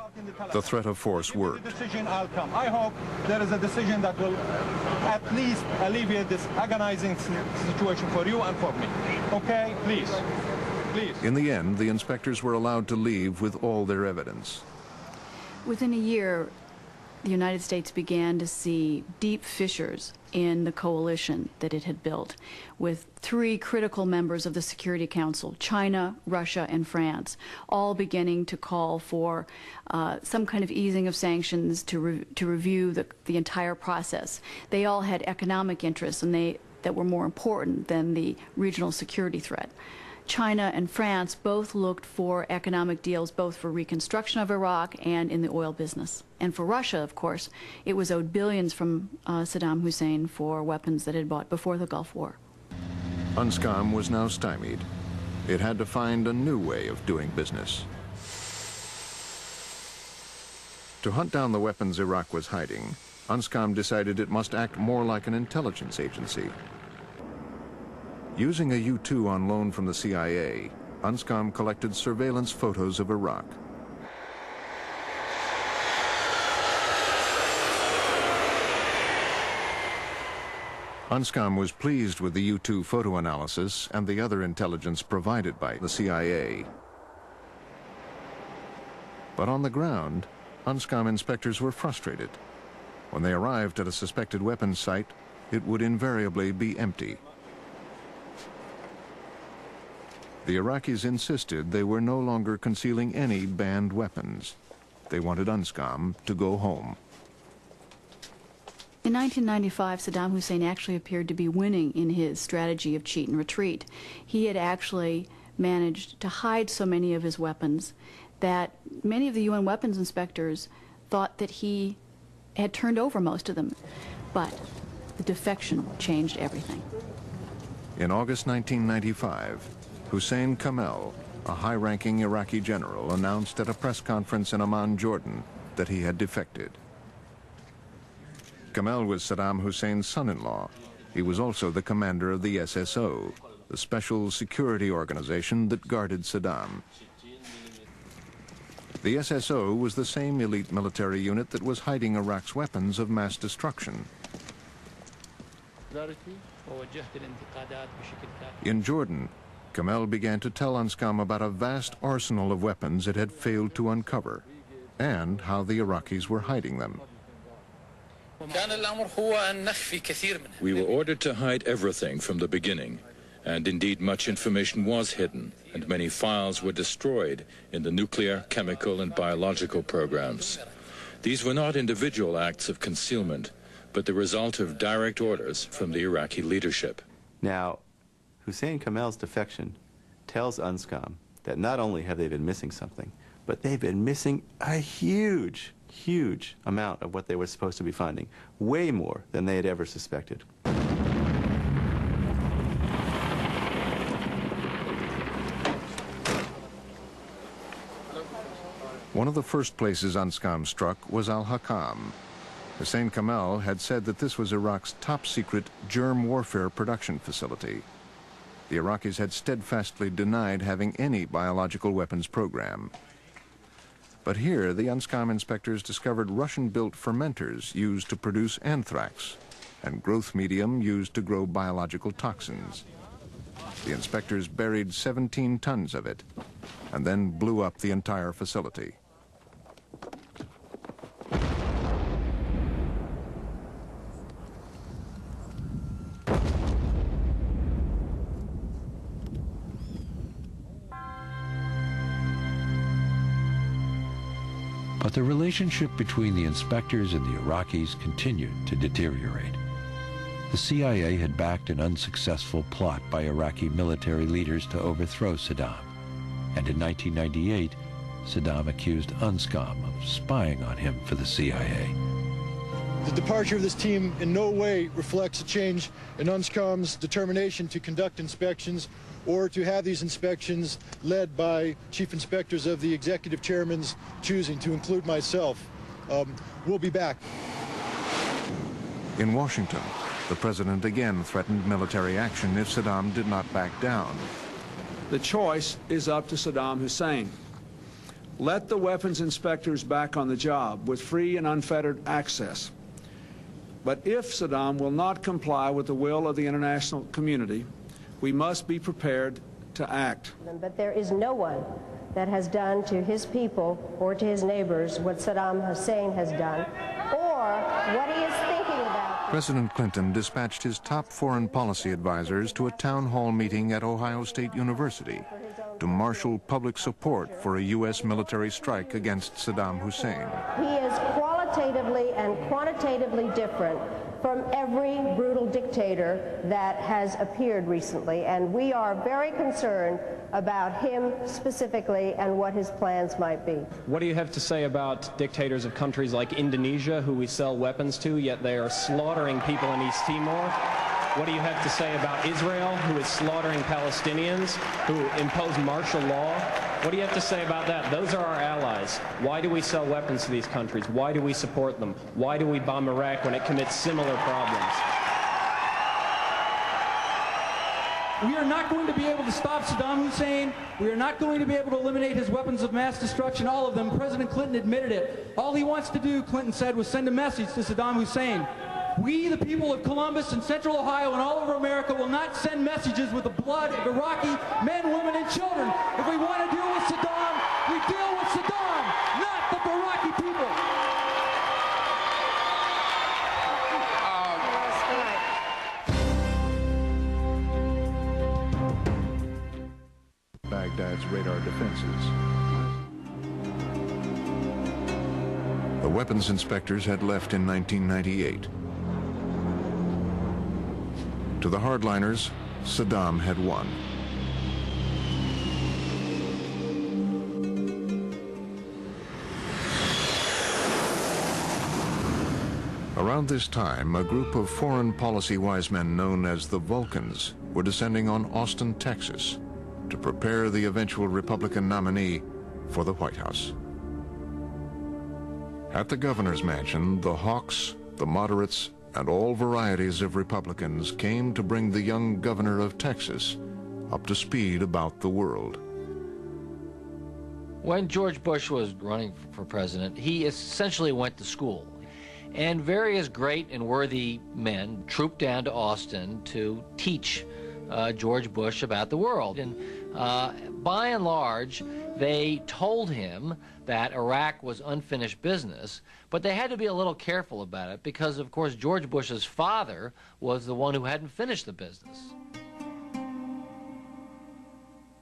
The threat of force worked. Decision outcome. I hope there is a decision that will at least alleviate this agonizing situation for you and for me. Okay, please. Please. In the end, the inspectors were allowed to leave with all their evidence. Within a year, the United States began to see deep fissures in the coalition that it had built, with 3 critical members of the Security Council, China, Russia, and France, all beginning to call for some kind of easing of sanctions to review the entire process. They all had economic interests that were more important than the regional security threat. China and France both looked for economic deals both for reconstruction of Iraq and in the oil business. And for Russia, of course, it was owed billions from Saddam Hussein for weapons that it had bought before the Gulf War. UNSCOM was now stymied. It had to find a new way of doing business. To hunt down the weapons Iraq was hiding, UNSCOM decided it must act more like an intelligence agency. Using a U-2 on loan from the CIA, UNSCOM collected surveillance photos of Iraq. UNSCOM was pleased with the U-2 photo analysis and the other intelligence provided by the CIA. But on the ground, UNSCOM inspectors were frustrated. When they arrived at a suspected weapons site, it would invariably be empty. The Iraqis insisted they were no longer concealing any banned weapons. They wanted UNSCOM to go home. In 1995, Saddam Hussein actually appeared to be winning in his strategy of cheat and retreat. He had actually managed to hide so many of his weapons that many of the UN weapons inspectors thought that he had turned over most of them. But the defection changed everything. In August 1995, Hussein Kamel, a high-ranking Iraqi general, announced at a press conference in Amman, Jordan, that he had defected. Kamel was Saddam Hussein's son-in-law. He was also the commander of the SSO, the special security organization that guarded Saddam. The SSO was the same elite military unit that was hiding Iraq's weapons of mass destruction. In Jordan, Kamel began to tell UNSCOM about a vast arsenal of weapons it had failed to uncover, and how the Iraqis were hiding them. We were ordered to hide everything from the beginning, and indeed much information was hidden, and many files were destroyed in the nuclear, chemical, and biological programs. These were not individual acts of concealment, but the result of direct orders from the Iraqi leadership. Now, Hussein Kamel's defection tells UNSCOM that not only have they been missing something, but they've been missing a huge, huge amount of what they were supposed to be finding, way more than they had ever suspected. One of the first places Anscombe struck was Al-Hakam. Hussein Kamel had said that this was Iraq's top-secret germ warfare production facility. The Iraqis had steadfastly denied having any biological weapons program. But here, the Anscombe inspectors discovered Russian-built fermenters used to produce anthrax and growth medium used to grow biological toxins. The inspectors buried 17 tons of it and then blew up the entire facility. But the relationship between the inspectors and the Iraqis continued to deteriorate. The CIA had backed an unsuccessful plot by Iraqi military leaders to overthrow Saddam. And in 1998, Saddam accused Anscombe of spying on him for the CIA. The departure of this team in no way reflects a change in Anscombe's determination to conduct inspections or to have these inspections led by chief inspectors of the executive chairman's choosing, to include myself. We'll be back. In Washington, the president again threatened military action if Saddam did not back down. The choice is up to Saddam Hussein. Let the weapons inspectors back on the job with free and unfettered access. But if Saddam will not comply with the will of the international community, we must be prepared to act. But there is no one that has done to his people or to his neighbors what Saddam Hussein has done, or what he is thinking about. President Clinton dispatched his top foreign policy advisors to a town hall meeting at Ohio State University to marshal public support for a U.S. military strike against Saddam Hussein. He is qualitatively and quantitatively different from every brutal dictator that has appeared recently, and we are very concerned about him specifically and what his plans might be. What do you have to say about dictators of countries like Indonesia, who we sell weapons to, yet they are slaughtering people in East Timor? What do you have to say about Israel, who is slaughtering Palestinians, who impose martial law? What do you have to say about that? Those are our allies. Why do we sell weapons to these countries? Why do we support them? Why do we bomb Iraq when it commits similar problems? We are not going to be able to stop Saddam Hussein. We are not going to be able to eliminate his weapons of mass destruction, all of them. President Clinton admitted it. All he wants to do, Clinton said, was send a message to Saddam Hussein. We, the people of Columbus and Central Ohio and all over America, will not send messages with the blood of Iraqi men, women, and children. If we want to deal with Saddam, we deal with Saddam, not the Iraqi people. Baghdad's radar defenses. The weapons inspectors had left in 1998. To the hardliners, Saddam had won. Around this time, a group of foreign policy wise men known as the Vulcans were descending on Austin, Texas, to prepare the eventual Republican nominee for the White House. At the governor's mansion, the hawks, the moderates, and all varieties of Republicans came to bring the young governor of Texas up to speed about the world. When George Bush was running for president, he essentially went to school. And various great and worthy men trooped down to Austin to teach George Bush about the world. And by and large, they told him that Iraq was unfinished business, but they had to be a little careful about it because, of course, George Bush's father was the one who hadn't finished the business.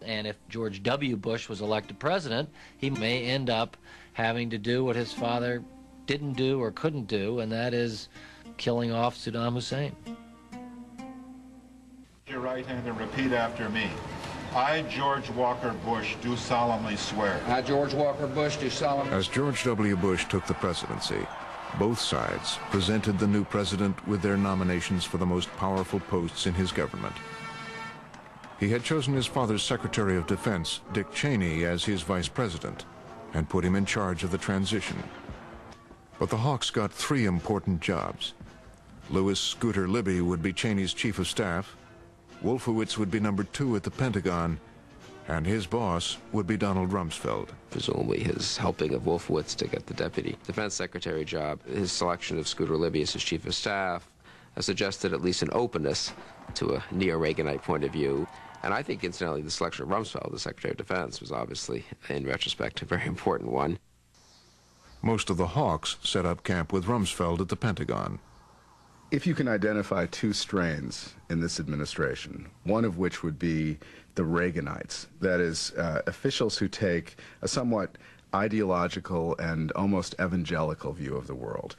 And if George W. Bush was elected president, he may end up having to do what his father didn't do or couldn't do, and that is killing off Saddam Hussein. Your right hand and repeat after me. I, George Walker Bush, do solemnly swear. I, George Walker Bush, do solemnly swear. As George W. Bush took the presidency, both sides presented the new president with their nominations for the most powerful posts in his government. He had chosen his father's Secretary of Defense, Dick Cheney, as his vice president, and put him in charge of the transition. But the Hawks got 3 important jobs. Louis Scooter Libby would be Cheney's chief of staff, Wolfowitz would be number 2 at the Pentagon, and his boss would be Donald Rumsfeld. Presumably his helping of Wolfowitz to get the deputy defense secretary job, his selection of Scooter Libby as his chief of staff, suggested at least an openness to a neo-Reaganite point of view. And I think, incidentally, the selection of Rumsfeld as Secretary of Defense was obviously, in retrospect, a very important one. Most of the Hawks set up camp with Rumsfeld at the Pentagon. If you can identify 2 strains in this administration, one of which would be the Reaganites, that is, officials who take a somewhat ideological and almost evangelical view of the world.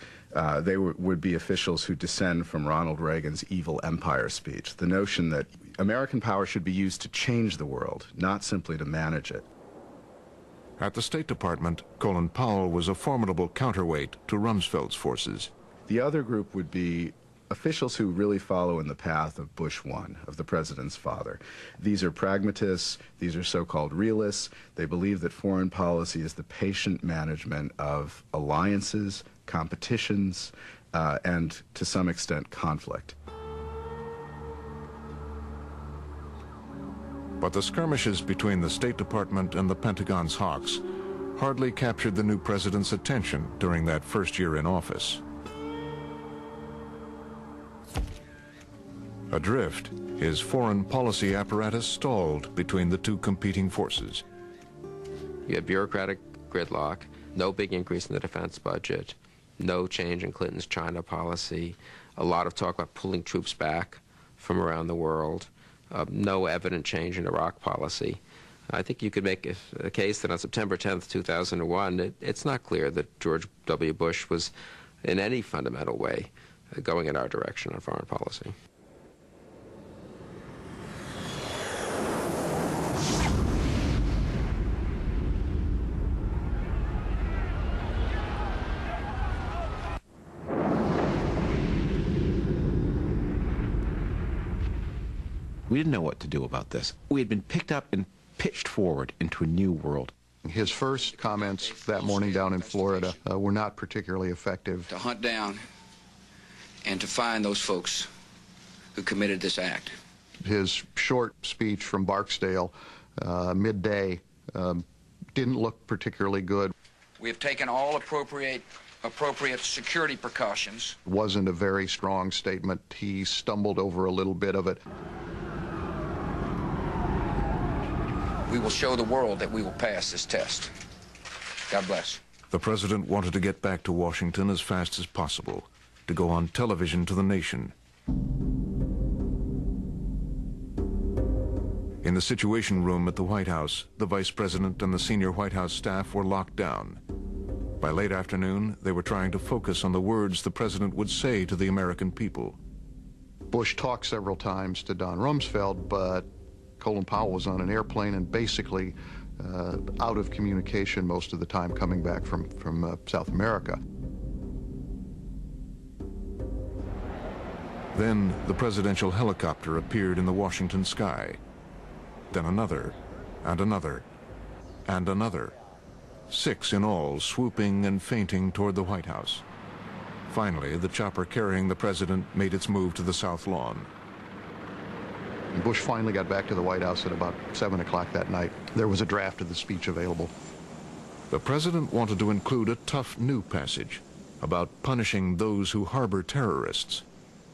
They would be officials who descend from Ronald Reagan's evil empire speech, the notion that American power should be used to change the world, not simply to manage it. At the State Department, Colin Powell was a formidable counterweight to Rumsfeld's forces. The other group would be officials who really follow in the path of Bush 1, of the president's father. These are pragmatists, these are so-called realists. They believe that foreign policy is the patient management of alliances, competitions, and to some extent conflict. But the skirmishes between the State Department and the Pentagon's Hawks hardly captured the new president's attention during that first year in office. Adrift, his foreign policy apparatus stalled between the 2 competing forces. You had bureaucratic gridlock, no big increase in the defense budget, no change in Clinton's China policy, a lot of talk about pulling troops back from around the world, no evident change in Iraq policy. I think you could make a case that on September 10th, 2001, it's not clear that George W. Bush was in any fundamental way going in our direction on foreign policy. We didn't know what to do about this. We had been picked up and pitched forward into a new world. His first comments that morning down in Florida were not particularly effective. To hunt down and to find those folks who committed this act. His short speech from Barksdale, midday, didn't look particularly good. We have taken all appropriate security precautions. Wasn't a very strong statement. He stumbled over a little bit of it. We will show the world that we will pass this test. God bless. The president wanted to get back to Washington as fast as possible, to go on television to the nation. In the Situation Room at the White House, the vice president and the senior White House staff were locked down. By late afternoon, they were trying to focus on the words the president would say to the American people. Bush talked several times to Don Rumsfeld, but Colin Powell was on an airplane and basically out of communication most of the time coming back from South America. Then the presidential helicopter appeared in the Washington sky. Then another, and another, and another. 6 in all, swooping and feinting toward the White House. Finally, the chopper carrying the president made its move to the South Lawn. Bush finally got back to the White House at about 7 o'clock that night. There was a draft of the speech available. The president wanted to include a tough new passage about punishing those who harbor terrorists,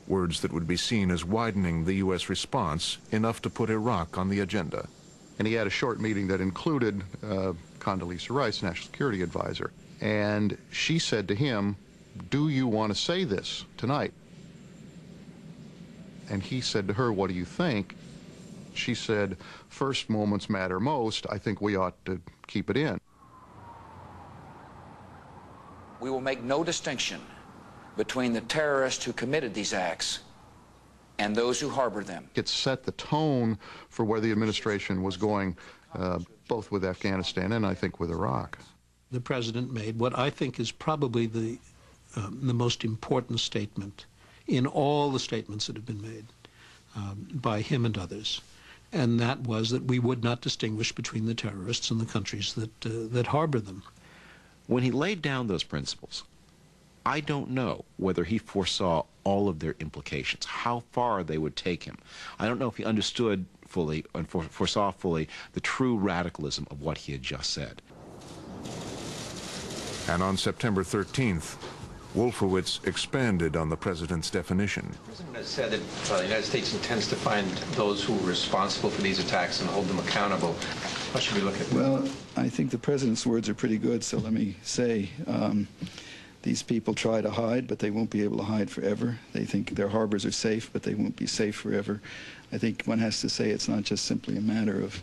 words that would be seen as widening the U.S. response enough to put Iraq on the agenda. And he had a short meeting that included Condoleezza Rice, National Security Advisor, and she said to him, "Do you want to say this tonight?" And he said to her, "What do you think?" She said, "First moments matter most. I think we ought to keep it in." We will make no distinction between the terrorists who committed these acts and those who harbor them. It set the tone for where the administration was going, both with Afghanistan and I think with Iraq. The president made what I think is probably the most important statement in all the statements that have been made by him and others. and that was that we would not distinguish between the terrorists and the countries that harbor them. When he laid down those principles, I don't know whether he foresaw all of their implications, how far they would take him. I don't know if he understood fully and foresaw fully the true radicalism of what he had just said. And on September 13th, Wolfowitz expanded on the president's definition. The president has said that the United States intends to find those who were responsible for these attacks and hold them accountable. How should we look at that? Well, I think the president's words are pretty good, so let me say, these people try to hide, but they won't be able to hide forever. They think their harbors are safe, but they won't be safe forever. I think one has to say it's not just simply a matter of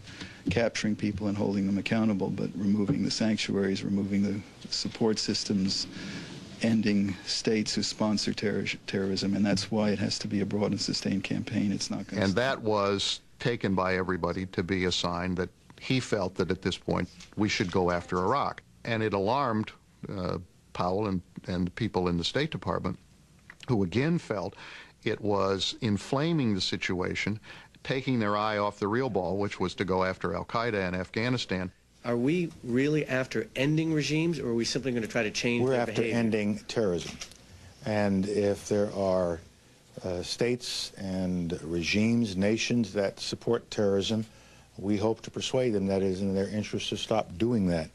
capturing people and holding them accountable, but removing the sanctuaries, removing the support systems, ending states who sponsor terrorism, and that's why it has to be a broad and sustained campaign. It's not going to. And that was taken by everybody to be a sign that he felt that at this point we should go after Iraq. And it alarmed Powell and people in the State Department, who again felt it was inflaming the situation, taking their eye off the real ball, which was to go after Al-Qaeda in Afghanistan. Are we really after ending regimes, or are we simply going to try to change their behavior? We're after ending terrorism. And if there are states and regimes, nations that support terrorism, we hope to persuade them that it is in their interest to stop doing that.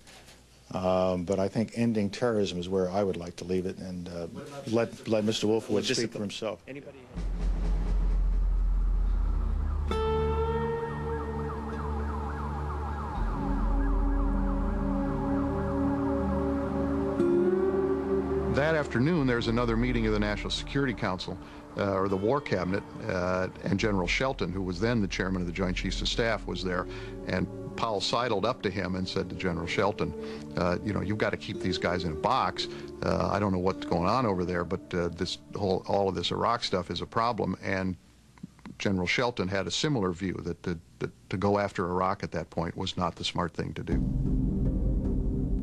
But I think ending terrorism is where I would like to leave it, and let Mr. Wolfowitz speak for himself. Anybody? That afternoon, there's another meeting of the National Security Council, or the War Cabinet, and General Shelton, who was then the chairman of the Joint Chiefs of Staff, was there. And Powell sidled up to him and said to General Shelton, you know, you've got to keep these guys in a box. I don't know what's going on over there, but all of this Iraq stuff is a problem. And General Shelton had a similar view that to go after Iraq at that point was not the smart thing to do.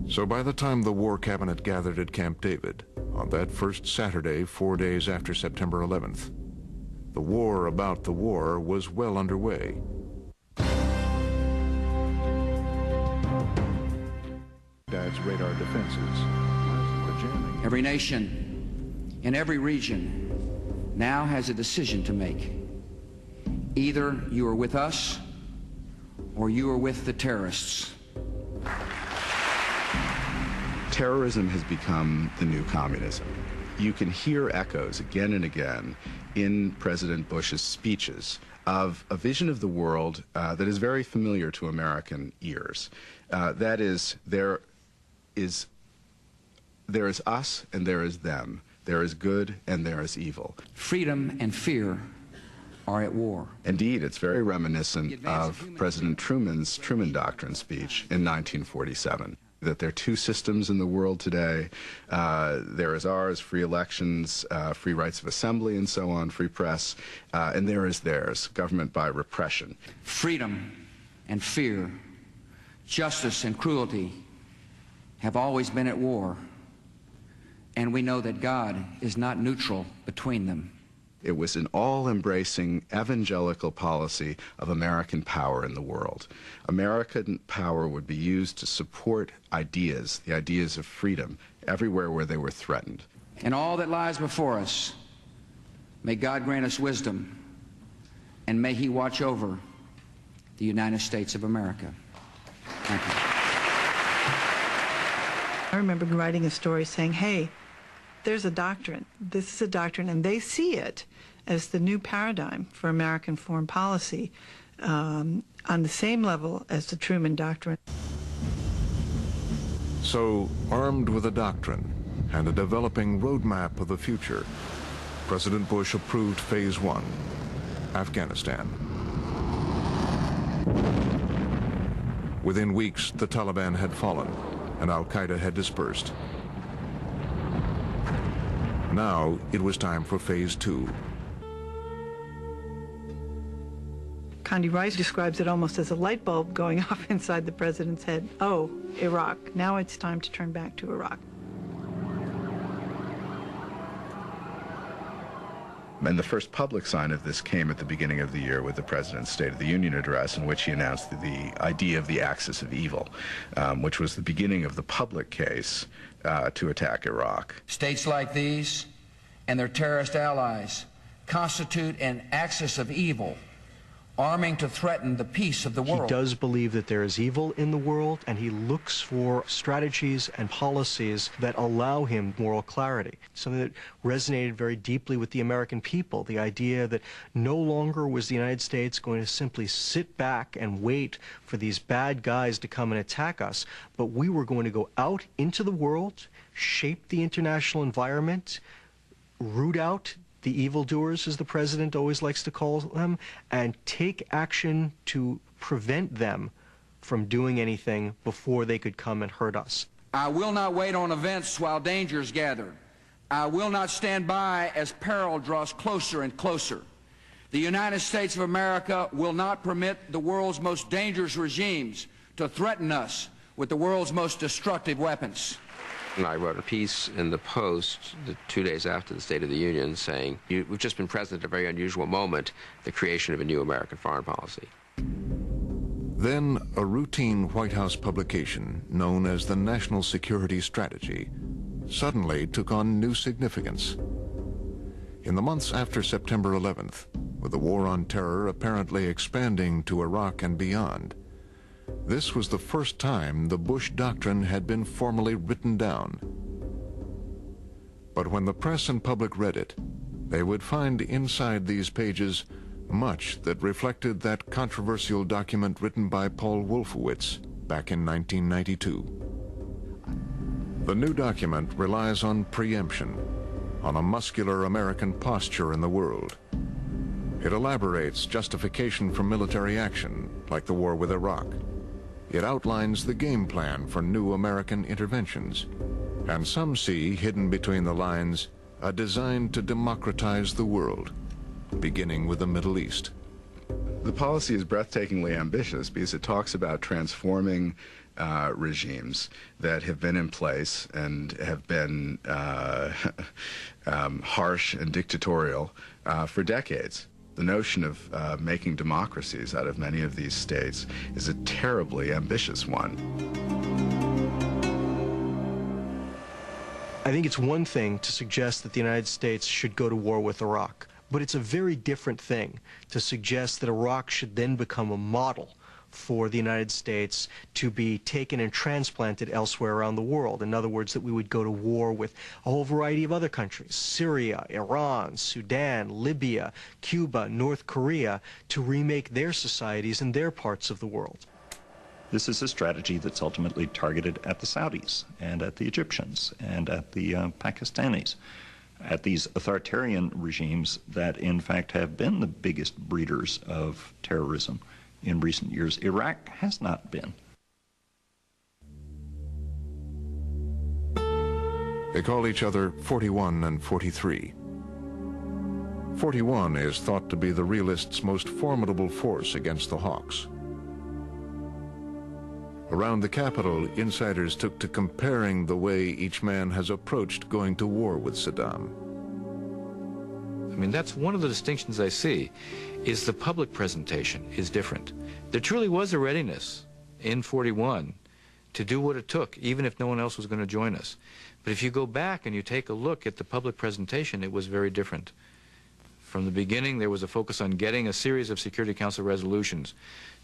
So by the time the War Cabinet gathered at Camp David, on that first Saturday, 4 days after September 11th, the war about the war was well underway. Baghdad's radar defenses were jamming. Every nation in every region now has a decision to make. Either you are with us or you are with the terrorists. Terrorism has become the new communism. You can hear echoes again and again in President Bush's speeches of a vision of the world that is very familiar to American ears. That is, there is us and there is them. There is good and there is evil. Freedom and fear are at war. Indeed, it's very reminiscent of President Truman's Truman Doctrine speech in 1947. That there are two systems in the world today. There is ours, free elections, free rights of assembly and so on, free press, and there is theirs, government by repression. Freedom and fear, justice and cruelty have always been at war, and we know that God is not neutral between them. It was an all-embracing evangelical policy of American power in the world. American power would be used to support ideas, the ideas of freedom, everywhere where they were threatened. In all that lies before us, may God grant us wisdom, and may He watch over the United States of America. Thank you. I remember writing a story saying, hey, there's a doctrine. This is a doctrine, and they see it as the new paradigm for American foreign policy on the same level as the Truman Doctrine. So, armed with a doctrine and a developing roadmap of the future, President Bush approved Phase 1, Afghanistan. Within weeks, the Taliban had fallen and Al-Qaeda had dispersed. Now, it was time for Phase 2. Condi Rice describes it almost as a light bulb going off inside the president's head. Oh, Iraq. Now it's time to turn back to Iraq. And the first public sign of this came at the beginning of the year with the President's State of the Union address, in which he announced the idea of the axis of evil, which was the beginning of the public case to attack Iraq. States like these and their terrorist allies constitute an axis of evil, arming to threaten the peace of the world. He does believe that there is evil in the world, and he looks for strategies and policies that allow him moral clarity. Something that resonated very deeply with the American people, the idea that no longer was the United States going to simply sit back and wait for these bad guys to come and attack us, but we were going to go out into the world, shape the international environment, root out the evildoers, as the president always likes to call them, and take action to prevent them from doing anything before they could come and hurt us. I will not wait on events while dangers gather. I will not stand by as peril draws closer and closer. The United States of America will not permit the world's most dangerous regimes to threaten us with the world's most destructive weapons. And I wrote a piece in the Post 2 days after the State of the Union saying, we've just been present at a very unusual moment, the creation of a new American foreign policy. Then a routine White House publication known as the National Security Strategy suddenly took on new significance. In the months after September 11th, with the war on terror apparently expanding to Iraq and beyond, this was the first time the Bush Doctrine had been formally written down. But when the press and public read it, they would find inside these pages much that reflected that controversial document written by Paul Wolfowitz back in 1992. The new document relies on preemption, on a muscular American posture in the world. It elaborates justification for military action, like the war with Iraq. It outlines the game plan for new American interventions, and some see hidden between the lines a design to democratize the world, beginning with the Middle East. The policy is breathtakingly ambitious because it talks about transforming regimes that have been in place and have been harsh and dictatorial for decades. The notion of making democracies out of many of these states is a terribly ambitious one. I think it's one thing to suggest that the United States should go to war with Iraq, but it's a very different thing to suggest that Iraq should then become a model for the United States to be taken and transplanted elsewhere around the world. In other words, that we would go to war with a whole variety of other countries, Syria, Iran, Sudan, Libya, Cuba, North Korea, to remake their societies in their parts of the world. This is a strategy that's ultimately targeted at the Saudis and at the Egyptians and at the Pakistanis, at these authoritarian regimes that in fact have been the biggest breeders of terrorism in recent years. Iraq has not been. They call each other 41 and 43. 41 is thought to be the realists' most formidable force against the Hawks. Around the capital, insiders took to comparing the way each man has approached going to war with Saddam. I mean, that's one of the distinctions I see, is the public presentation is different. There truly was a readiness in 41 to do what it took, even if no one else was going to join us. But if you go back and you take a look at the public presentation, it was very different. From the beginning, there was a focus on getting a series of Security Council resolutions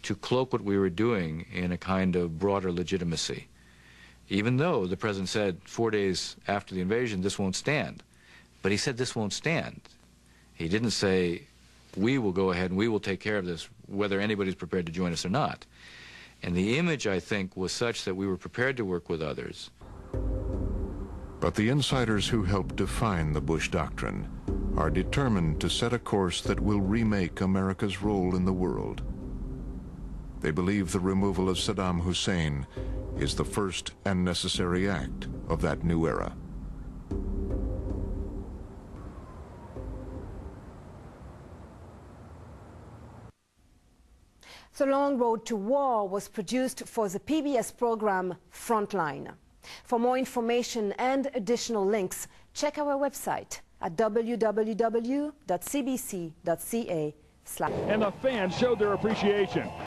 to cloak what we were doing in a kind of broader legitimacy. Even though the president said 4 days after the invasion, this won't stand. But he said this won't stand. He didn't say, we will go ahead and we will take care of this, whether anybody's prepared to join us or not. And the image, I think, was such that we were prepared to work with others. But the insiders who helped define the Bush Doctrine are determined to set a course that will remake America's role in the world. They believe the removal of Saddam Hussein is the first and necessary act of that new era. The Long Road to War was produced for the PBS program Frontline. For more information and additional links, check our website at www.cbc.ca/. And the fans showed their appreciation.